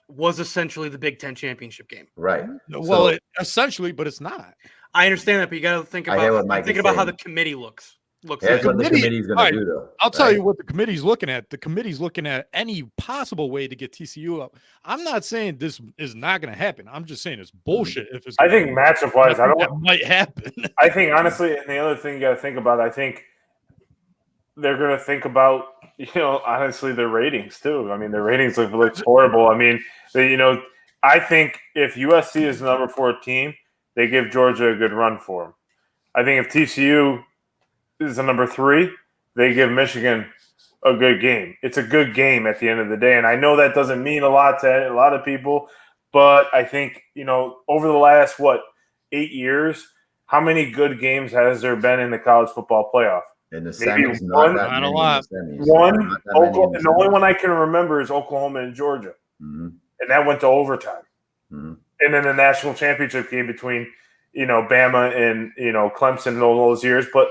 was essentially the Big Ten championship game. Right. Well, essentially, but it's not. I understand that, but you got to think about how the committee looks. That's what the committee's going to do, though. I'll tell you what the committee's looking at. The committee's looking at any possible way to get TCU up. I'm not saying this is not going to happen. I'm just saying it's bullshit. If it's, I think matchup-wise, that might happen. I think honestly, and the other thing you got to think about, I think they're going to think about, honestly, their ratings too. I mean, their ratings look horrible. I mean, I think if USC is the number 4 team, they give Georgia a good run for them. I think if TCU is the number 3, they give Michigan a good game. It's a good game at the end of the day. And I know that doesn't mean a lot to a lot of people, but I think, over the last, 8 years, how many good games has there been in the college football playoff? In the semis, not a lot. One, and the only one I can remember is Oklahoma and Georgia. Mm-hmm. And that went to overtime. Mm-hmm. And then the national championship game between, Bama and, Clemson in all those years. But,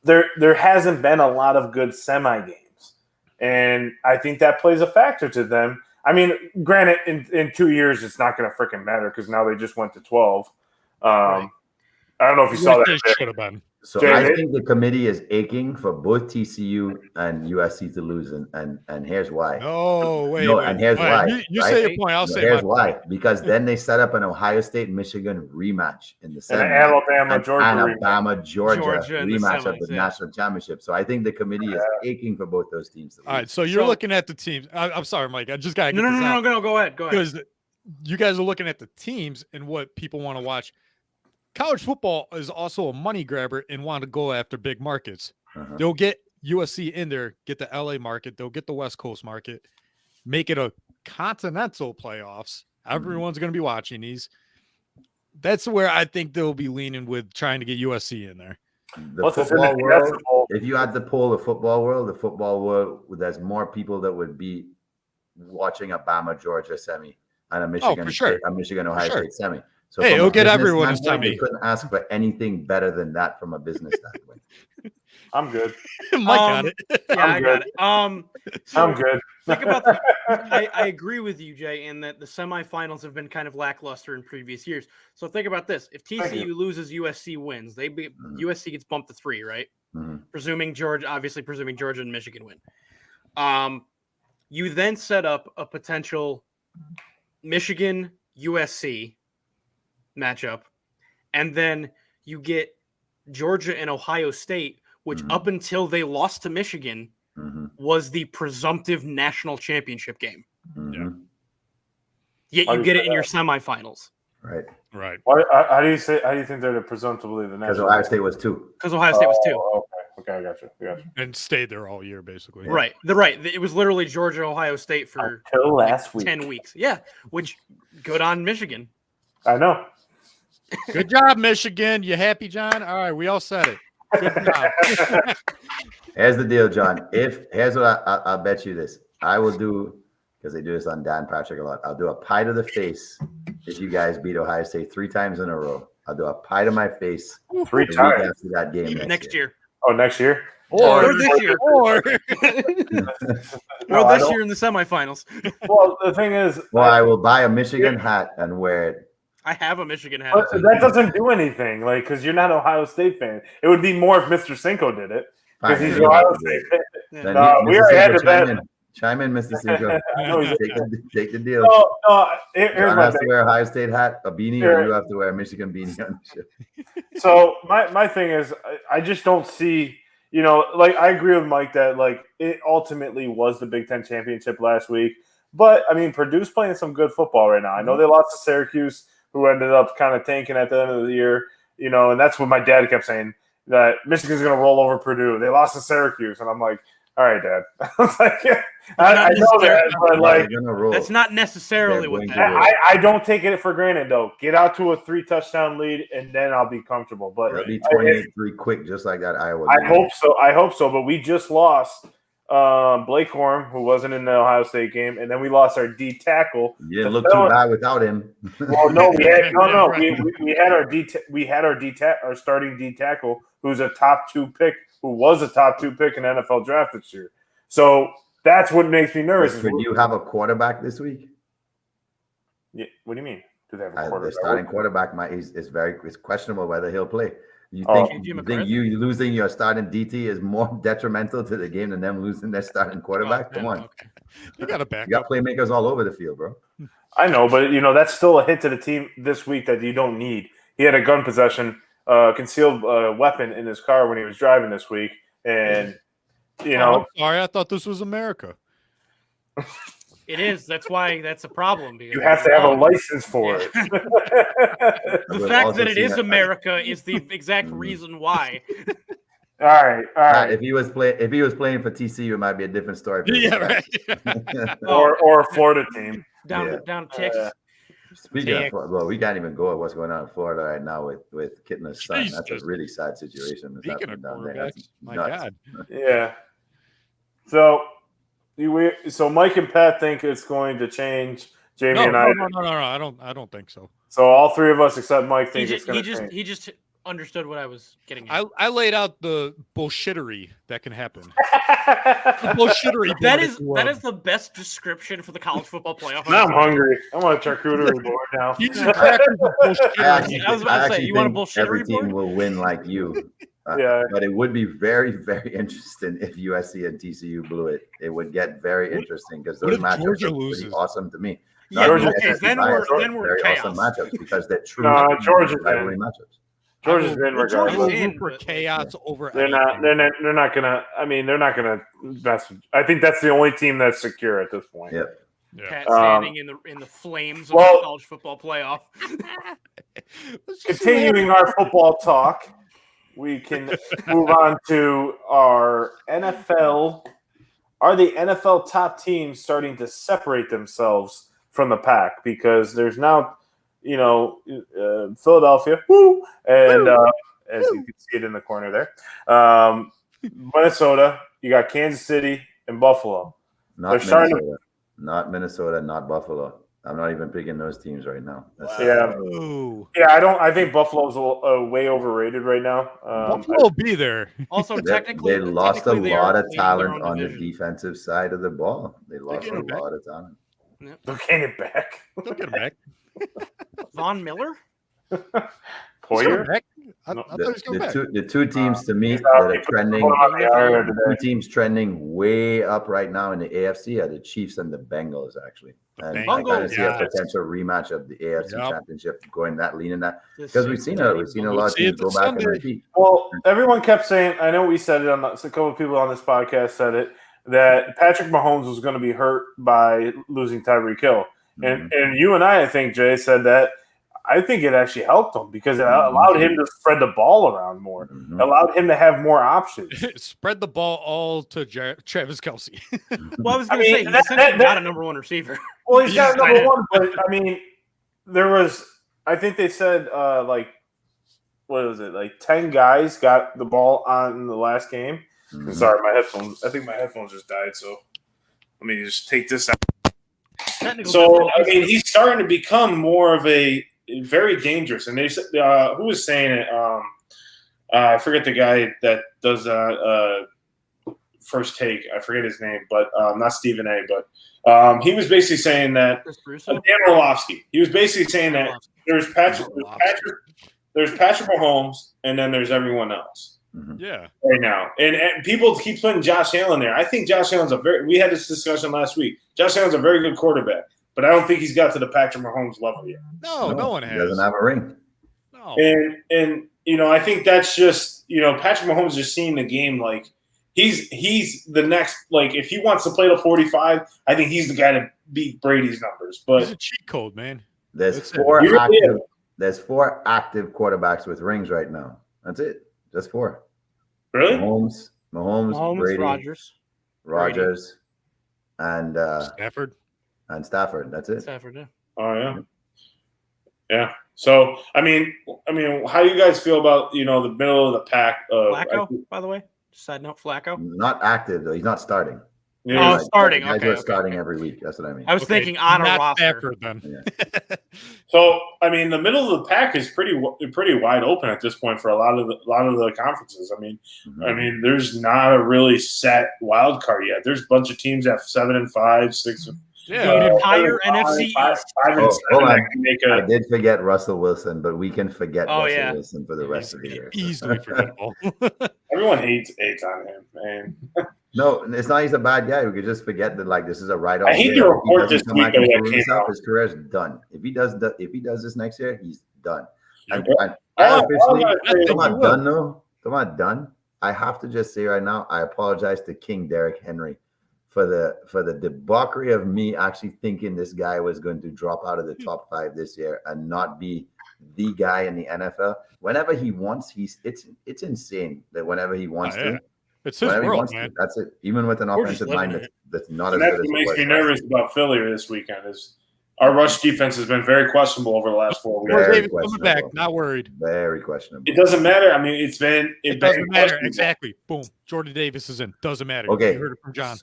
there hasn't been a lot of good semi games, and I think that plays a factor to them. I mean, granted, in 2 years it's not going to freaking matter because now they just went to 12. Right. I don't know if you saw that. Should have been. So I think the committee is aching for both TCU and USC to lose, and here's why. Wait. And here's why. You say your point. I'll say here's why. Because then they set up an Ohio State Michigan rematch in the semis, Alabama Georgia rematch of the national championship. So I think the committee is aching for both those teams to lose. All right. So you're looking at the teams. I'm sorry, Mike. I just got to get this out. No. Go ahead. Because you guys are looking at the teams and what people want to watch. College football is also a money grabber and want to go after big markets. They'll get USC in there, get the LA market, they'll get the West Coast market, make it a continental playoffs. Everyone's going to be watching these. That's where I think they'll be leaning with trying to get USC in there. The football world, if you had to poll the football world, there's more people that would be watching a Bama Georgia semi and a Michigan Ohio State semi. So it'll get everyone's tummy. You couldn't ask for anything better than that from a business standpoint. I'm good. Mike got it. Yeah, I got it. I'm good. Think about I agree with you, Jay, in that the semifinals have been kind of lackluster in previous years. So think about this: if TCU loses, USC wins. USC gets bumped to 3, right? Mm-hmm. Presuming Georgia and Michigan win. You then set up a potential Michigan USC matchup, and then you get Georgia and Ohio State, which up until they lost to Michigan was the presumptive national championship game. Yeah. Yet you get it in your semifinals. Right. How do you think they're presumptively the national? Because Ohio State was 2. Because Ohio State was 2. Okay, I got you. And stayed there all year, basically. Yeah. Right. It was literally Georgia, Ohio State for until last week. 10 weeks. Yeah, which good on Michigan. I know. Good job, Michigan. You happy, John? All right, we all said it. Good job. Here's the deal, John. Here's what I'll bet you this. I will do, because they do this on Dan Patrick a lot. I'll do a pie to the face if you guys beat Ohio State 3 times in a row. I'll do a pie to my face 3 times after that game next year. Oh, next year? Or this year. Or this year in the semifinals. Well, the thing is, I will buy a Michigan hat and wear it. I have a Michigan hat. But that doesn't do anything, because you're not an Ohio State fan. It would be more if Mr. Cinco did it, because he's an Ohio State fan. We already had to bet. Chime in, Mr. Cinco. Take the deal. Here's John my has thing. to wear a Ohio State hat, a beanie, or you have to wear a Michigan beanie on the show. So my thing is, I just don't see, I agree with Mike that, it ultimately was the Big Ten championship last week. But, I mean, Purdue's playing some good football right now. I know they lost to Syracuse, who ended up kind of tanking at the end of the year, and that's what my dad kept saying, that Michigan's going to roll over Purdue. They lost to Syracuse, and I'm like, all right, Dad. I was like, I know that, but that's not necessarily what that is. I don't take it for granted, though. Get out to a 3-touchdown lead, and then I'll be comfortable. But it'll be 28-3 quick, just like that Iowa. I hope so. But we just lost Blake Corum, who wasn't in the Ohio State game, and then we lost our D tackle. You didn't look too bad without him. Well, no, we had we had our starting D tackle, who's a top 2 pick, who was a top 2 pick in the NFL draft this year. So that's what makes me nervous. Would you have a quarterback this week? Yeah, what do you mean? Do they have a quarterback? The starting quarterback it's questionable whether he'll play. You think you losing your starting DT is more detrimental to the game than them losing their starting quarterback? Come on. Okay. You got a backup. You got playmakers all over the field, bro. I know, but that's still a hit to the team this week that you don't need. He had a gun possession, concealed weapon in his car when he was driving this week, and I'm sorry, I thought this was America. It is. That's why that's a problem. You have to have a license for it. The fact that it is America is the exact reason why. All right. If he was playing for TCU, it might be a different story. Yeah, right. or a Florida team down Texas. Speaking of, well, we can't even go at what's going on in Florida right now with Kitna's son. Jesus. That's a really sad situation. Speaking of quarterbacks, my God. Yeah. So Mike and Pat think it's going to change. Jamie and I. No. I don't think so. So all 3 of us except Mike think it's going to change. He just understood what I was getting at. I laid out the bullshittery that can happen. Bullshittery. That is the best description for the college football playoff. Now I'm hungry. I want a charcuterie board now. I was about to say, you want a bullshittery every board? team will win like you. Yeah. But it would be very, very interesting if USC and TCU blew it. It would get very interesting because those matchups are pretty awesome to me. Yeah, okay, then we're very chaos. awesome matchups because they're true Georgia's rivalry matchups. Georgia's in regardless. For chaos over. They're not gonna. I mean, they're not gonna. I think that's the only team that's secure at this point. Yep. Pat standing in the flames of the college football playoff. Continuing our football talk, we can move on to our NFL. Are the NFL top teams starting to separate themselves from the pack? Because there's now, Philadelphia, and as you can see it in the corner there, Minnesota. You got Kansas City and Buffalo. Not Minnesota, not Buffalo. I'm not even picking those teams right now. I think Buffalo's way overrated right now. Buffalo will be there. Also, technically, they lost a lot of talent on the defensive side of the ball. They lost a lot of talent. Yep. They'll get it back. They'll get it back. Von Miller? Poyer? The two teams to me that are trending. The 2 teams trending way up right now in the AFC are the Chiefs and the Bengals, actually. And I kind of see a potential rematch of the AFC Championship going leaning that because we've seen a lot of teams go back and repeat. Well, everyone kept saying, I know we said it a couple of people on this podcast said it, that Patrick Mahomes was going to be hurt by losing Tyreek Hill. And you and I think, Jay, said that I think it actually helped him because it allowed him to spread the ball around more. Allowed him to have more options. Spread the ball all to Travis Kelce. Well, I was going to say, he's essentially not a number 1 receiver. Well, he's got number 1, but I mean, I think they said, what was it? Like 10 guys got the ball on the last game. Sorry, I think my headphones just died. So let me just take this out. So, I mean, he's starting to become more of a very dangerous. And they said, who was saying it? I forget the guy that does First Take. I forget his name, but not Stephen A. But he was basically saying that Dan Orlovsky. He was basically saying that there's Patrick Mahomes, and then there's everyone else. Yeah. Right now. And people keep putting Josh Allen there. I think Josh Allen's we had this discussion last week. Josh Allen's a very good quarterback, but I don't think he's got to the Patrick Mahomes level yet. No one has. He doesn't have a ring. No. And I think that's just, Patrick Mahomes just seeing the game like he's the next, like if he wants to play to 45, I think he's the guy to beat Brady's numbers. But he's a cheat code, man. There's 4 active quarterbacks with rings right now. That's it. Just 4. Really? Mahomes, Brady, Rodgers, and Stafford. And Stafford. That's it. Stafford, yeah. Oh yeah. Yeah. So I mean, how do you guys feel about the middle of the pack? Flacco, by the way. Side note, Flacco. Not active though. He's not starting. Yeah. Oh, starting. Guys okay. are starting every week. That's what I mean. I was thinking on a roster. Stafford, then. Yeah. So, I mean, the middle of the pack is pretty wide open at this point for a lot of the conferences. I mean, there's not a really set wild card yet. There's a bunch of teams that have 7-5, 6. Yeah, the entire NFC East. 5 and 7 that can make I did forget Russell Wilson, but we can forget Russell Wilson for the rest of the year. Easily forgettable. Everyone hates on him, man. No, it's not he's a bad guy. We could just forget that this is a write-off. I hate the report this week his career's done. If he does this next year, he's done. I'm not done though. I'm not done. I have to just say right now, I apologize to King Derrick Henry for the debauchery of me actually thinking this guy was going to drop out of the top 5 this year and not be the guy in the NFL. Whenever he wants, it's insane that whenever he wants to. It's his world, man. That's it. Even with an offensive line that's not as good as it was. That's what makes me nervous about Philly this weekend is our rush defense has been very questionable over the last 4 weeks. Davis coming back, not worried. Very questionable. It doesn't matter. I mean, it doesn't matter. Exactly. Boom. Jordan Davis is in. Doesn't matter. Okay. You heard it from John.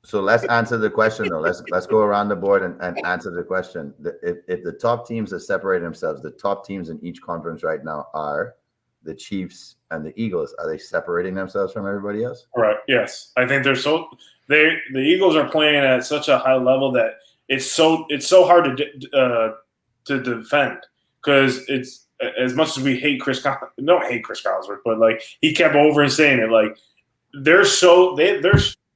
So let's answer the question though. Let's go around the board and answer the question. If the top teams are separating themselves, the top teams in each conference right now are the Chiefs and the Eagles. Are they separating themselves from everybody else? Right. Yes. I think the Eagles are playing at such a high level that it's so hard to defend because it's as much as we hate Chris Collinsworth, but he kept over and saying it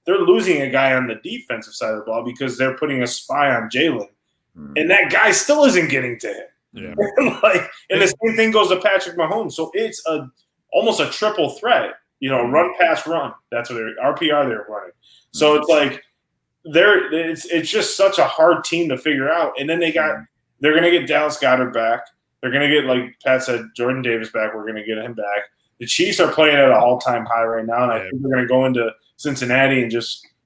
they're losing a guy on the defensive side of the ball because they're putting a spy on Jalen, and that guy still isn't getting to him. Yeah. And the same thing goes to Patrick Mahomes. So it's almost a triple threat. Run, pass, run. That's what RPR they're running. So it's it's just such a hard team to figure out. And then they're going to get Dallas Goedert back. They're going to get, like Pat said, Jordan Davis back. We're going to get him back. The Chiefs are playing at an all-time high right now, and I think they're going to go into Cincinnati and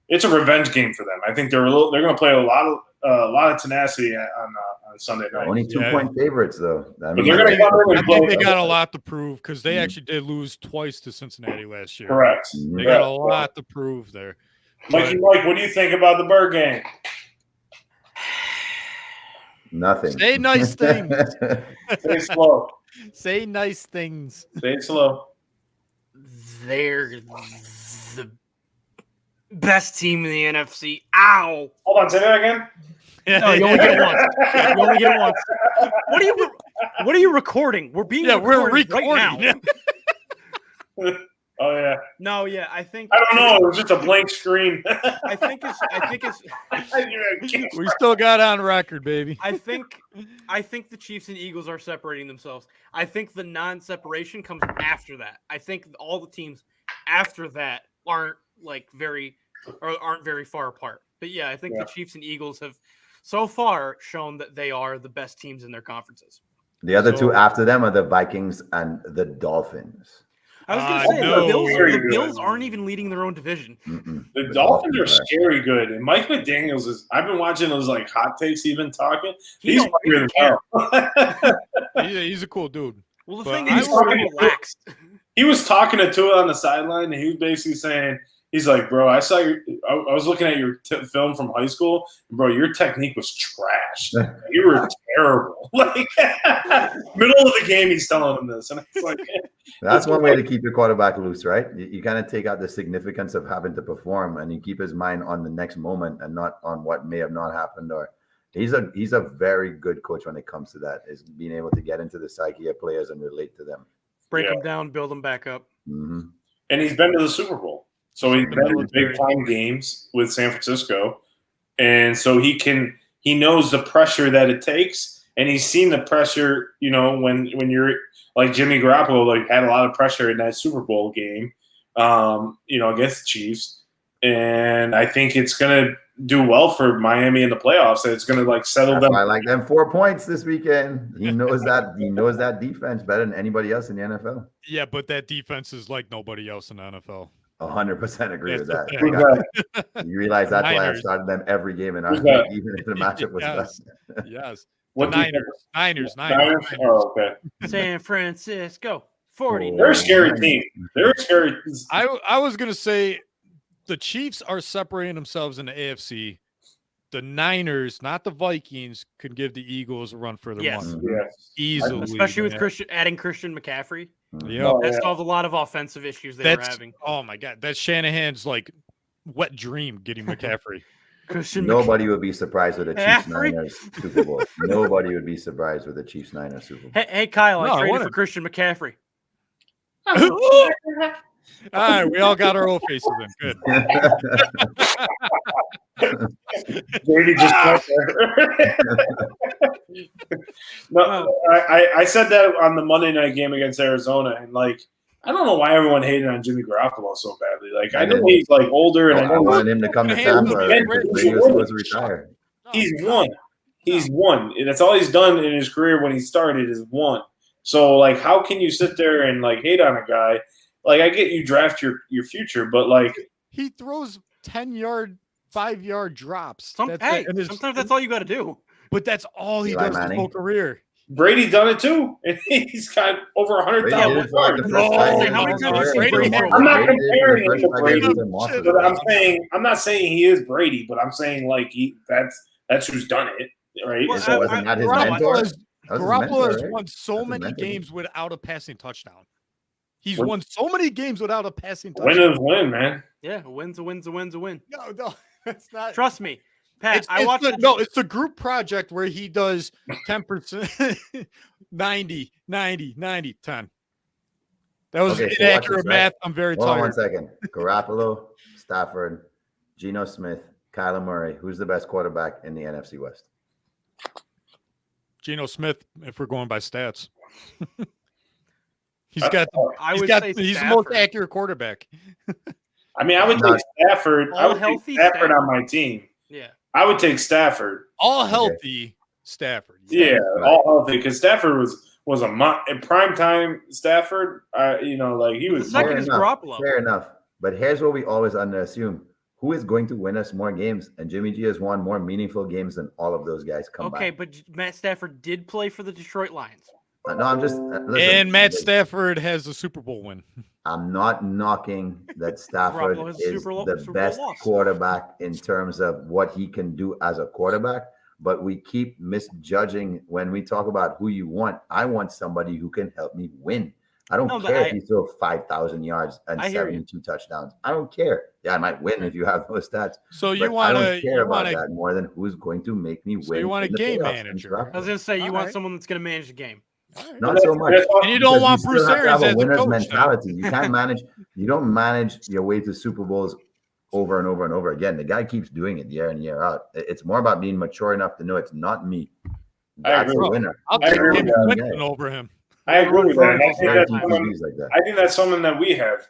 it's a revenge game for them. I think they're going to play a lot of tenacity on Sunday night. Only 2-point favorites though. I think they got a lot to prove because they actually did lose twice to Cincinnati last year. Correct. They got a lot to prove there. Mike, what do you think about the Bird game? Nothing. Say nice things. Say slow. Say nice things. Say it slow. They're the best team in the NFC. Ow! Hold on, say that again. No, you only get it once. You only get it once. What are you recording? We're recording right now. Oh yeah. No, yeah. I don't know. It was just a blank screen. I think it's. We still got on record, baby. I think the Chiefs and Eagles are separating themselves. I think the non-separation comes after that. I think all the teams after that aren't very far apart. But yeah, I think the Chiefs and Eagles have so far shown that they are the best teams in their conferences. The other two after them are the Vikings and the Dolphins. I was going to say, the Bills aren't even leading their own division. The Dolphins are scary good. And Mike McDaniels I've been watching those hot takes he's been talking. He's really He's a cool dude. Well, the thing is, relaxed. He was talking to Tua on the sideline, and he was basically saying, he's like, bro, I was looking at your film from high school, and bro, your technique was trash. You were terrible. Middle of the game, he's telling him this. And it's like, that's one way to keep your quarterback loose, right? You kind of take out the significance of having to perform, and you keep his mind on the next moment and not on what may have not happened. Or he's a very good coach when it comes to that, is being able to get into the psyche of players and relate to them. Break them down, build them back up. Mm-hmm. And he's been to the Super Bowl. So he's been in big-time games with San Francisco. And so he knows the pressure that it takes. And he's seen the pressure, when you're like Jimmy Garoppolo, had a lot of pressure in that Super Bowl game, against the Chiefs. And I think it's going to do well for Miami in the playoffs. It's going to settle them. I like them 4 points this weekend. He knows that defense better than anybody else in the NFL. Yeah, but that defense is like nobody else in the NFL. 100% agree with that. You realize that's why I've started them every game in our league, even if the matchup was best. Yes. What Niners. Oh, okay. San Francisco 49. They're a scary team. They're a scary. I was gonna say the Chiefs are separating themselves in the AFC. The Niners, not the Vikings, could give the Eagles a run for their money. Yes. Easily. Especially with adding Christian McCaffrey. Yeah. That solved a lot of offensive issues they were having. Oh my God. That's Shanahan's like wet dream getting McCaffrey. Nobody would be surprised with a Chiefs-Niners Super Bowl. Nobody would be surprised with a Chiefs-Niners Super Bowl. Hey Kyle, I traded for Christian McCaffrey. All right, we all got our old faces in. Good. JD just No, I said that on the Monday night game against Arizona, and like I don't know why everyone hated on Jimmy Garoppolo so badly. Like I know he's like older, and I wanted him to come to Tampa. Brady was supposed to retire. He's won. He's won. That's all he's done in his career when he started is won. So like, how can you sit there and like hate on a guy? Like I get you draft your future, but like he throws 10-yard, 5-yard drops. Sometimes that's all you got to do. But that's all he does his whole career. Brady done it too, and he's got over 100,000 yards. I'm not comparing him to Brady, but I'm not saying he is Brady, but I'm saying like that's who's done it, right? Well, so wasn't that his mentor? Garoppolo has won so many games without a passing touchdown. He's won so many games without a passing touchdown. Win is win, man. Yeah, a win's a win's a win's a win. No, that's not. Trust me, Pat. It's a group project where he does 10%, 90, 10. That was inaccurate math. I'm very tired. Hold on 1 second. Garoppolo, Stafford, Geno Smith, Kyler Murray. Who's the best quarterback in the NFC West? Geno Smith, if we're going by stats. He's the most accurate quarterback. I mean, I would take Stafford. I would take Stafford on my team. Yeah. I would take Stafford. All healthy Stafford. Yeah, all healthy because Stafford was a prime time Stafford. Like he was. The second is Garoppolo. Fair enough. But here's what we always underassume. Who is going to win us more games? And Jimmy G has won more meaningful games than all of those guys combined. Okay, but Matt Stafford did play for the Detroit Lions. No, I'm just listen, and Matt Stafford has a Super Bowl win. I'm not knocking that Stafford is the best quarterback in terms of what he can do as a quarterback, but we keep misjudging when we talk about who you want. I want somebody who can help me win. I don't care if you throw 5,000 yards and 72 touchdowns. I don't care. Yeah, I might win if you have those stats. So you want to? I don't care about that more than who's going to make me win. So you want a game manager? I was going to say you want someone that's going to manage the game. Not so much. And you don't want Bruce Arians as a coach. Mentality. You can't manage. You don't manage your way to Super Bowls over and over and over again. The guy keeps doing it year in, year out. It's more about being mature enough to know it's not me. That's a winner. I'll take him over him. I agree with that. I think that's something that we have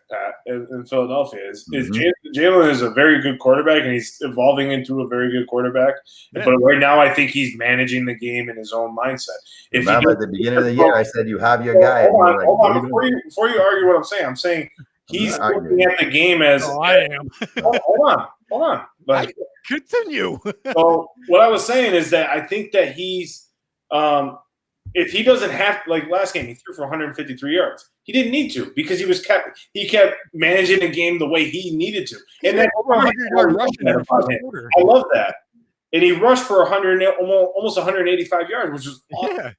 in Philadelphia. Jalen is a very good quarterback, and he's evolving into a very good quarterback. Yeah. But right now, I think he's managing the game in his own mindset. Remember at the beginning of the year, I said you have your guy. Hold on. Before you argue what I'm saying he's looking at the game as. Oh, I am. Hold on. Like, continue. So what I was saying is that I think that he's. If he doesn't have like last game, he threw for 153 yards. He didn't need to because he kept managing the game the way he needed to. And then over 100-yard rushing in the first quarter. I love that. And he rushed for almost 185 yards, which was awesome.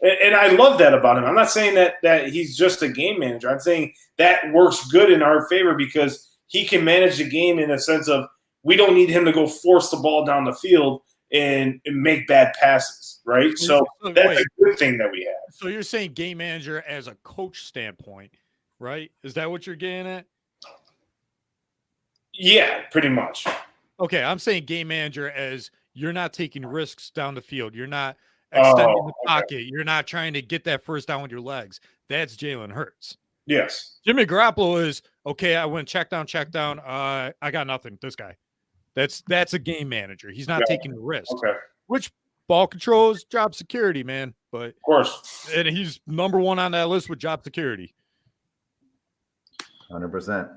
Yeah. And I love that about him. I'm not saying that he's just a game manager. I'm saying that works good in our favor because he can manage the game in a sense of we don't need him to go force the ball down the field and make bad passes, right? So that's a good thing that we have. So you're saying game manager as a coach standpoint, right? Is that what you're getting at? Yeah, pretty much. Okay, I'm saying game manager as you're not taking risks down the field. You're not extending the pocket. You're not trying to get that first down with your legs. That's Jalen Hurts. Yes. Jimmy Garoppolo is, okay, I went check down. I got nothing. This guy. That's a game manager. He's not taking the risk. Okay. Which ball control is job security, man. But of course. And he's number one on that list with job security. 100%.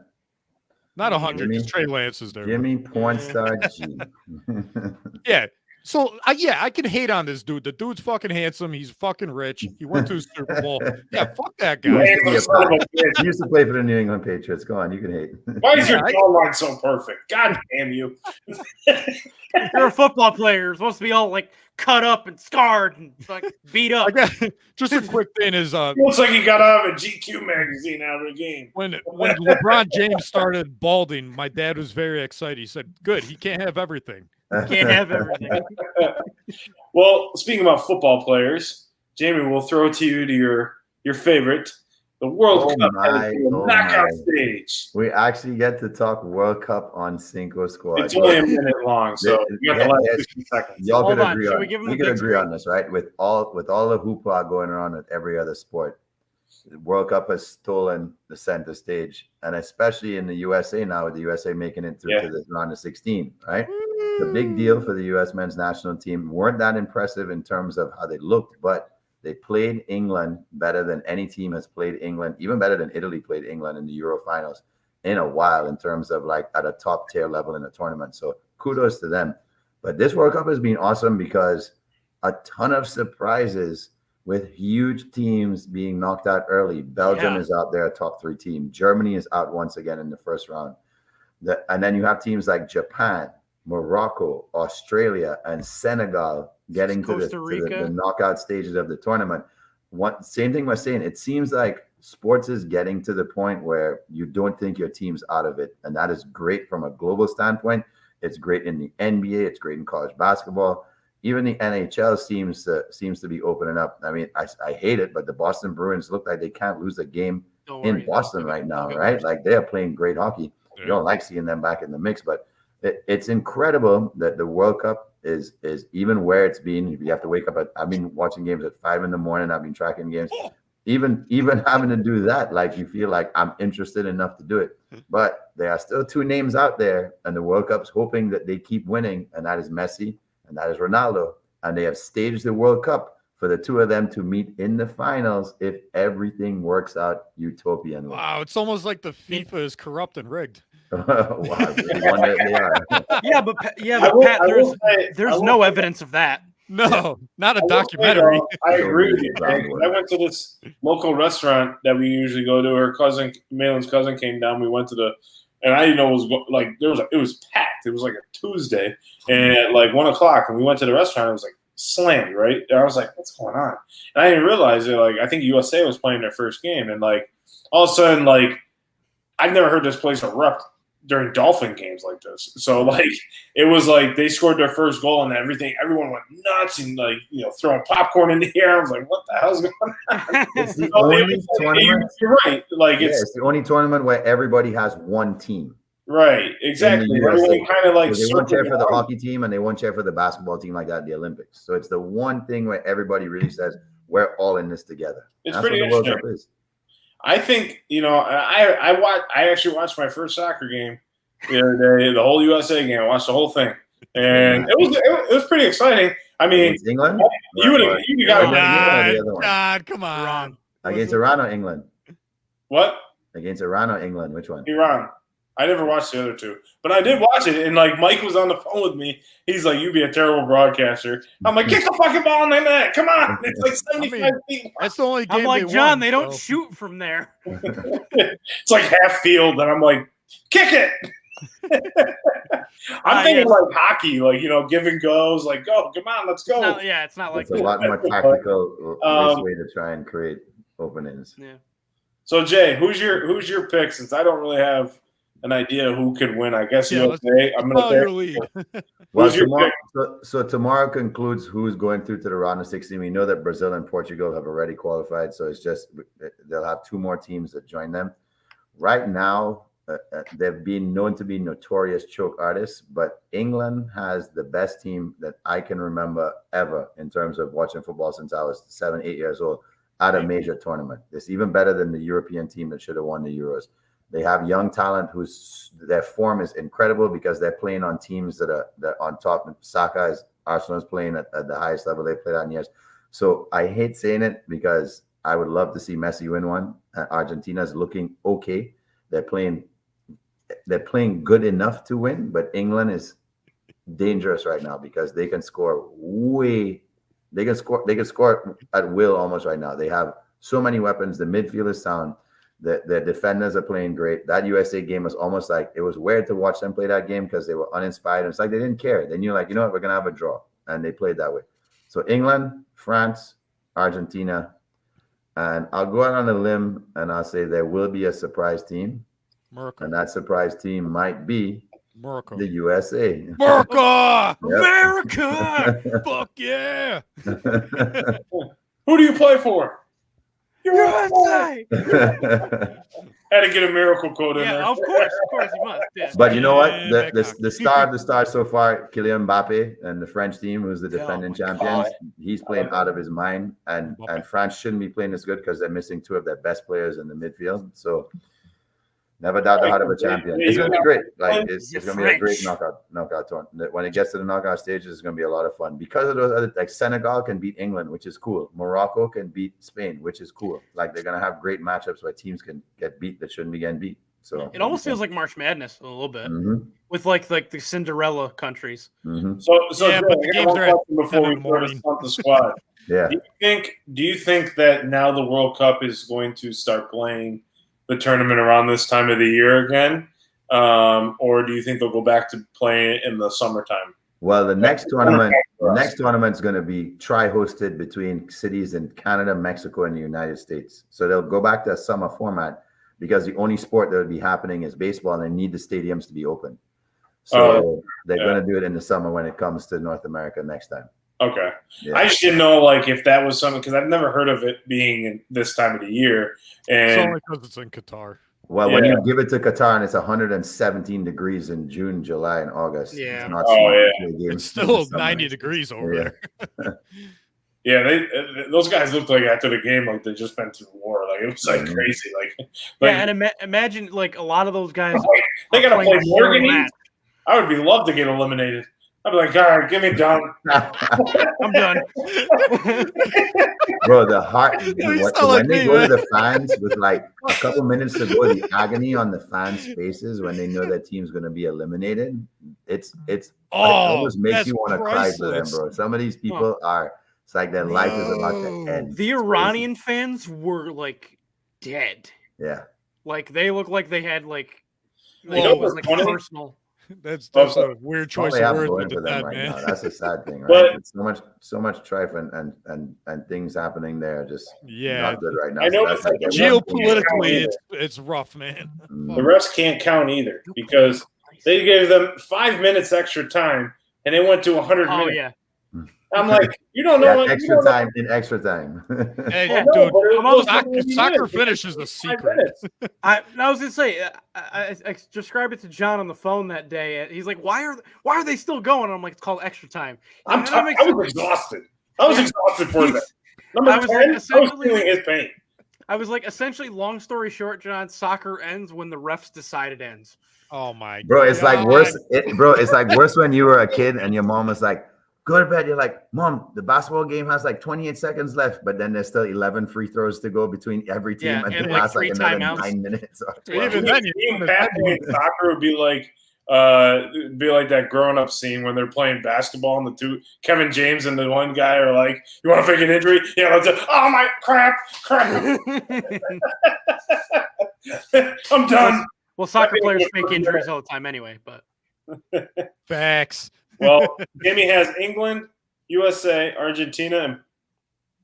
Not 100 because Trey Lance is there. Jimmy Pornstar G. Yeah. So I can hate on this dude. The dude's fucking handsome. He's fucking rich. He went to a Super Bowl. Yeah, fuck that guy. He used to play for the New England Patriots. Go on, you can hate. Why is your jawline so perfect? God damn you! You're a football player. You're supposed to be all like cut up and scarred and like beat up. Just a quick thing is, looks like he got out of a GQ magazine after the game. When LeBron James started balding, my dad was very excited. He said, "Good, he can't have everything." Can't have everything. Well, speaking about football players, Jamie, we'll throw it to you to your favorite, the World Cup knockout stage. We actually get to talk World Cup on Cinco Squad. It's only a minute long, so you got the last 60 seconds. Y'all could agree on. We could agree on this, right? With all the hoopla going around with every other sport, the World Cup has stolen the center stage, and especially in the USA now, with the USA making it through to the round of 16, right? The big deal for the U.S. men's national team. Weren't that impressive in terms of how they looked, but they played England better than any team has played England, even better than Italy played England in the Euro finals in a while in terms of like at a top tier level in a tournament. So kudos to them. But this World Cup has been awesome because a ton of surprises with huge teams being knocked out early. Belgium is out there, a top 3 team. Germany is out once again in the first round. And then you have teams like Japan, Morocco, Australia, and Senegal getting to the knockout stages of the tournament. Same thing we're saying. It seems like sports is getting to the point where you don't think your team's out of it. And that is great from a global standpoint. It's great in the NBA. It's great in college basketball. Even the NHL seems to be opening up. I mean, I hate it, but the Boston Bruins look like they can't lose a game in Boston right now, right? Like they are playing great hockey. You don't like seeing them back in the mix, but it's incredible that the World Cup is even where it's been. You have to wake up I've been watching games at 5 a.m. I've been tracking games. Even having to do that, like you feel like I'm interested enough to do it. But there are still 2 names out there, and the World Cup's hoping that they keep winning, and that is Messi and that is Ronaldo. And they have staged the World Cup for the 2 of them to meet in the finals if everything works out utopian. Wow, it's almost like the FIFA is corrupt and rigged. Wow, they are. but Pat, there's no evidence of that. No, not a documentary. I agree with you. I went to this local restaurant that we usually go to. Her cousin, Malin's cousin, came down. We went to and I didn't know it was like it was packed. It was like a Tuesday, and at like 1:00, and we went to the restaurant. It was like slammed, right? And I was like, "What's going on?" And I didn't realize that like I think USA was playing their first game, and like all of a sudden, like I've never heard this place erupt during Dolphin games like this. So like it was like they scored their first goal and everyone went nuts and like throwing popcorn in the air. I was like, what the hell's going on? It's the only tournament. You're right. Like it's the only tournament where everybody has one team. Right, exactly. Everyone kind of like they won't cheer for the hockey team and they won't cheer for the basketball team like that at the Olympics. So it's the one thing where everybody really says we're all in this together. It's pretty interesting. World Cup is. I think I actually watched my first soccer game the other day, the whole USA game. I watched the whole thing, and it was pretty exciting. I mean, against England, you got God, come on, against Iran or England? What? Against Iran or England? Which one? Iran. I never watched the other 2, but I did watch it. And like Mike was on the phone with me. He's like, "You'd be a terrible broadcaster." I'm like, "Kick the fucking ball in the net! Come on!" It's like 75 feet. That's the only game. I'm like, John, they don't shoot from there. It's like half field, and I'm like, "Kick it!" I'm thinking like hockey, like give and goes, like go, come on, let's go. It's not like it's a lot more tactical way to try and create openings. Yeah. So Jay, who's your pick? Since I don't really have an idea who could win, I guess USA. I'm going to so tomorrow concludes who's going through to the round of 16. We know that Brazil and Portugal have already qualified, so it's just they'll have 2 more teams that join them. Right now, they've been known to be notorious choke artists, but England has the best team that I can remember ever in terms of watching football since I was 7, 8 years old at a major tournament. It's even better than the European team that should have won the Euros. They have young talent their form is incredible because they're playing on teams that are on top. Arsenal is playing at the highest level they played on years. So I hate saying it because I would love to see Messi win one. Argentina is looking okay. They're playing good enough to win, but England is dangerous right now because they can score they can score at will almost right now. They have so many weapons. The midfield is sound. The defenders are playing great. That USA game was almost like, it was weird to watch them play that game because they were uninspired. It's like they didn't care. They knew, like, you know what, we're gonna have a draw, and they played that way. So England, France, Argentina, and I'll go out on a limb and I'll say there will be a surprise team. Morocco. And that surprise team might be Morocco. the USA. America! Yep. America! Fuck yeah! Who do you play for? USA! Had to get a miracle code in there. Yeah, of course, you must. Yeah. But you know what? Yeah, The star of the stars so far, Kylian Mbappe and the French team, who's the defending champions, he's playing out of his mind. And France shouldn't be playing as good because they're missing two of their best players in the midfield. So never doubt the heart of a champion. It's going to be great. Like it's going to be a great knockout tournament. When it gets to the knockout stages, it's going to be a lot of fun because of those other, like Senegal can beat England, which is cool. Morocco can beat Spain, which is cool. Like they're going to have great matchups where teams can get beat that shouldn't be getting beat. So it almost feels like March Madness a little bit with like the Cinderella countries. So yeah, but the games are at before we start the squad. Yeah. Do you think that now the World Cup is going to start playing the tournament around this time of the year again, or do you think they'll go back to playing in the summertime? Well, the next tournament is going to be tri-hosted between cities in Canada, Mexico, and the United States. So they'll go back to a summer format because the only sport that would be happening is baseball, and they need the stadiums to be open. So they're going to do it in the summer when it comes to North America next time. Okay. Yeah. I just didn't know, like, if that was something, because I've never heard of it being in this time of the year. And it's only because it's in Qatar. Well, when you give it to Qatar and it's 117 degrees in June, July, and August, it's not it's still 90 degrees over there. Yeah, those guys looked like after the game, like they just been through war. Like it was like crazy. Like yeah, and imagine like a lot of those guys. They gotta play more games. I would be love to get eliminated. I'd be like, all right, give me done. I'm done. Bro, the heart when they go to the fans with like a couple minutes to go, the agony on the fans' faces when they know their team's gonna be eliminated, it almost makes you want to cry for them, bro. Some of these people are, it's like their life is about to end. The Iranian fans were like dead. Yeah. Like they look like they had like it was like personal. That's a weird choice of words with that, man. That's a sad thing, right? It's so much strife and things happening there, just not good right now. I know geopolitically, it's rough, man. The refs can't count either because they gave them 5 minutes extra time and they went to 100 minutes. Yeah. I'm like, you don't know what extra time in extra time. Hey, dude, soccer finishes the secret. I was gonna say, I described it to John on the phone that day. He's like, "Why are they still going?" I'm like, "It's called extra time." I was exhausted. I was exhausted for that. Number 10, I was feeling his pain. I was like, essentially, long story short, John, soccer ends when the refs decide it ends. Oh my god, bro! It's like worse. It's like worse when you were a kid and your mom was like, go to bed. You're like, Mom, the basketball game has like 28 seconds left, but then there's still 11 free throws to go between every team, and it lasts like another 9 minutes. Even then, soccer would be like that growing up scene when they're playing basketball and the two Kevin James and the one guy are like, "You want to fake an injury? Yeah, let's do." Oh my crap! I'm done. Well, soccer players fake injuries all the time anyway, but facts. Well, Jimmy has England, USA, Argentina, and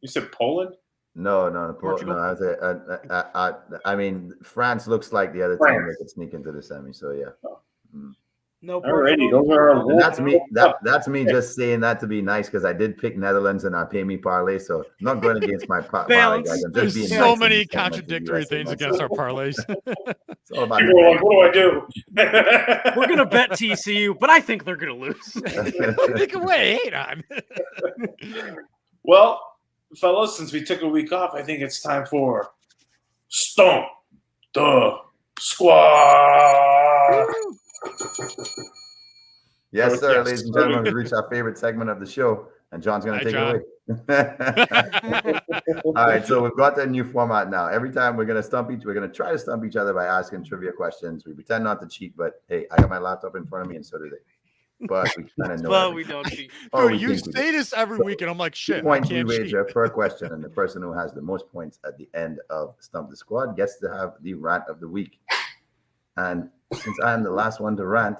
you said Poland? No, Portugal. No, I mean, France looks like the other team that could sneak into the semi. So yeah. No, already. Those are that's me. That's me just saying that to be nice because I did pick Netherlands in our pay me parlay. So I'm not going against my parlay guys. I'm just being so nice many contradictory things against our parlays. It's all about people are like, what do I do? We're gonna bet TCU, but I think they're gonna lose. Take away, hate on. Well, fellas, since we took a week off, I think it's time for Stomp the Squad. Yes, sir, ladies and gentlemen, we've reached our favorite segment of the show, and John's going to take it away. All right, so we've got that new format now. Every time we're going to try to stump each other by asking trivia questions. We pretend not to cheat, but hey, I got my laptop in front of me, and so do they. but we kind of know. But we don't cheat. Dude, you say this every week, and I'm like, shit, I can't cheat. Per question, and the person who has the most points at the end of Stump the Squad gets to have the rant of the week. And since I am the last one to rant,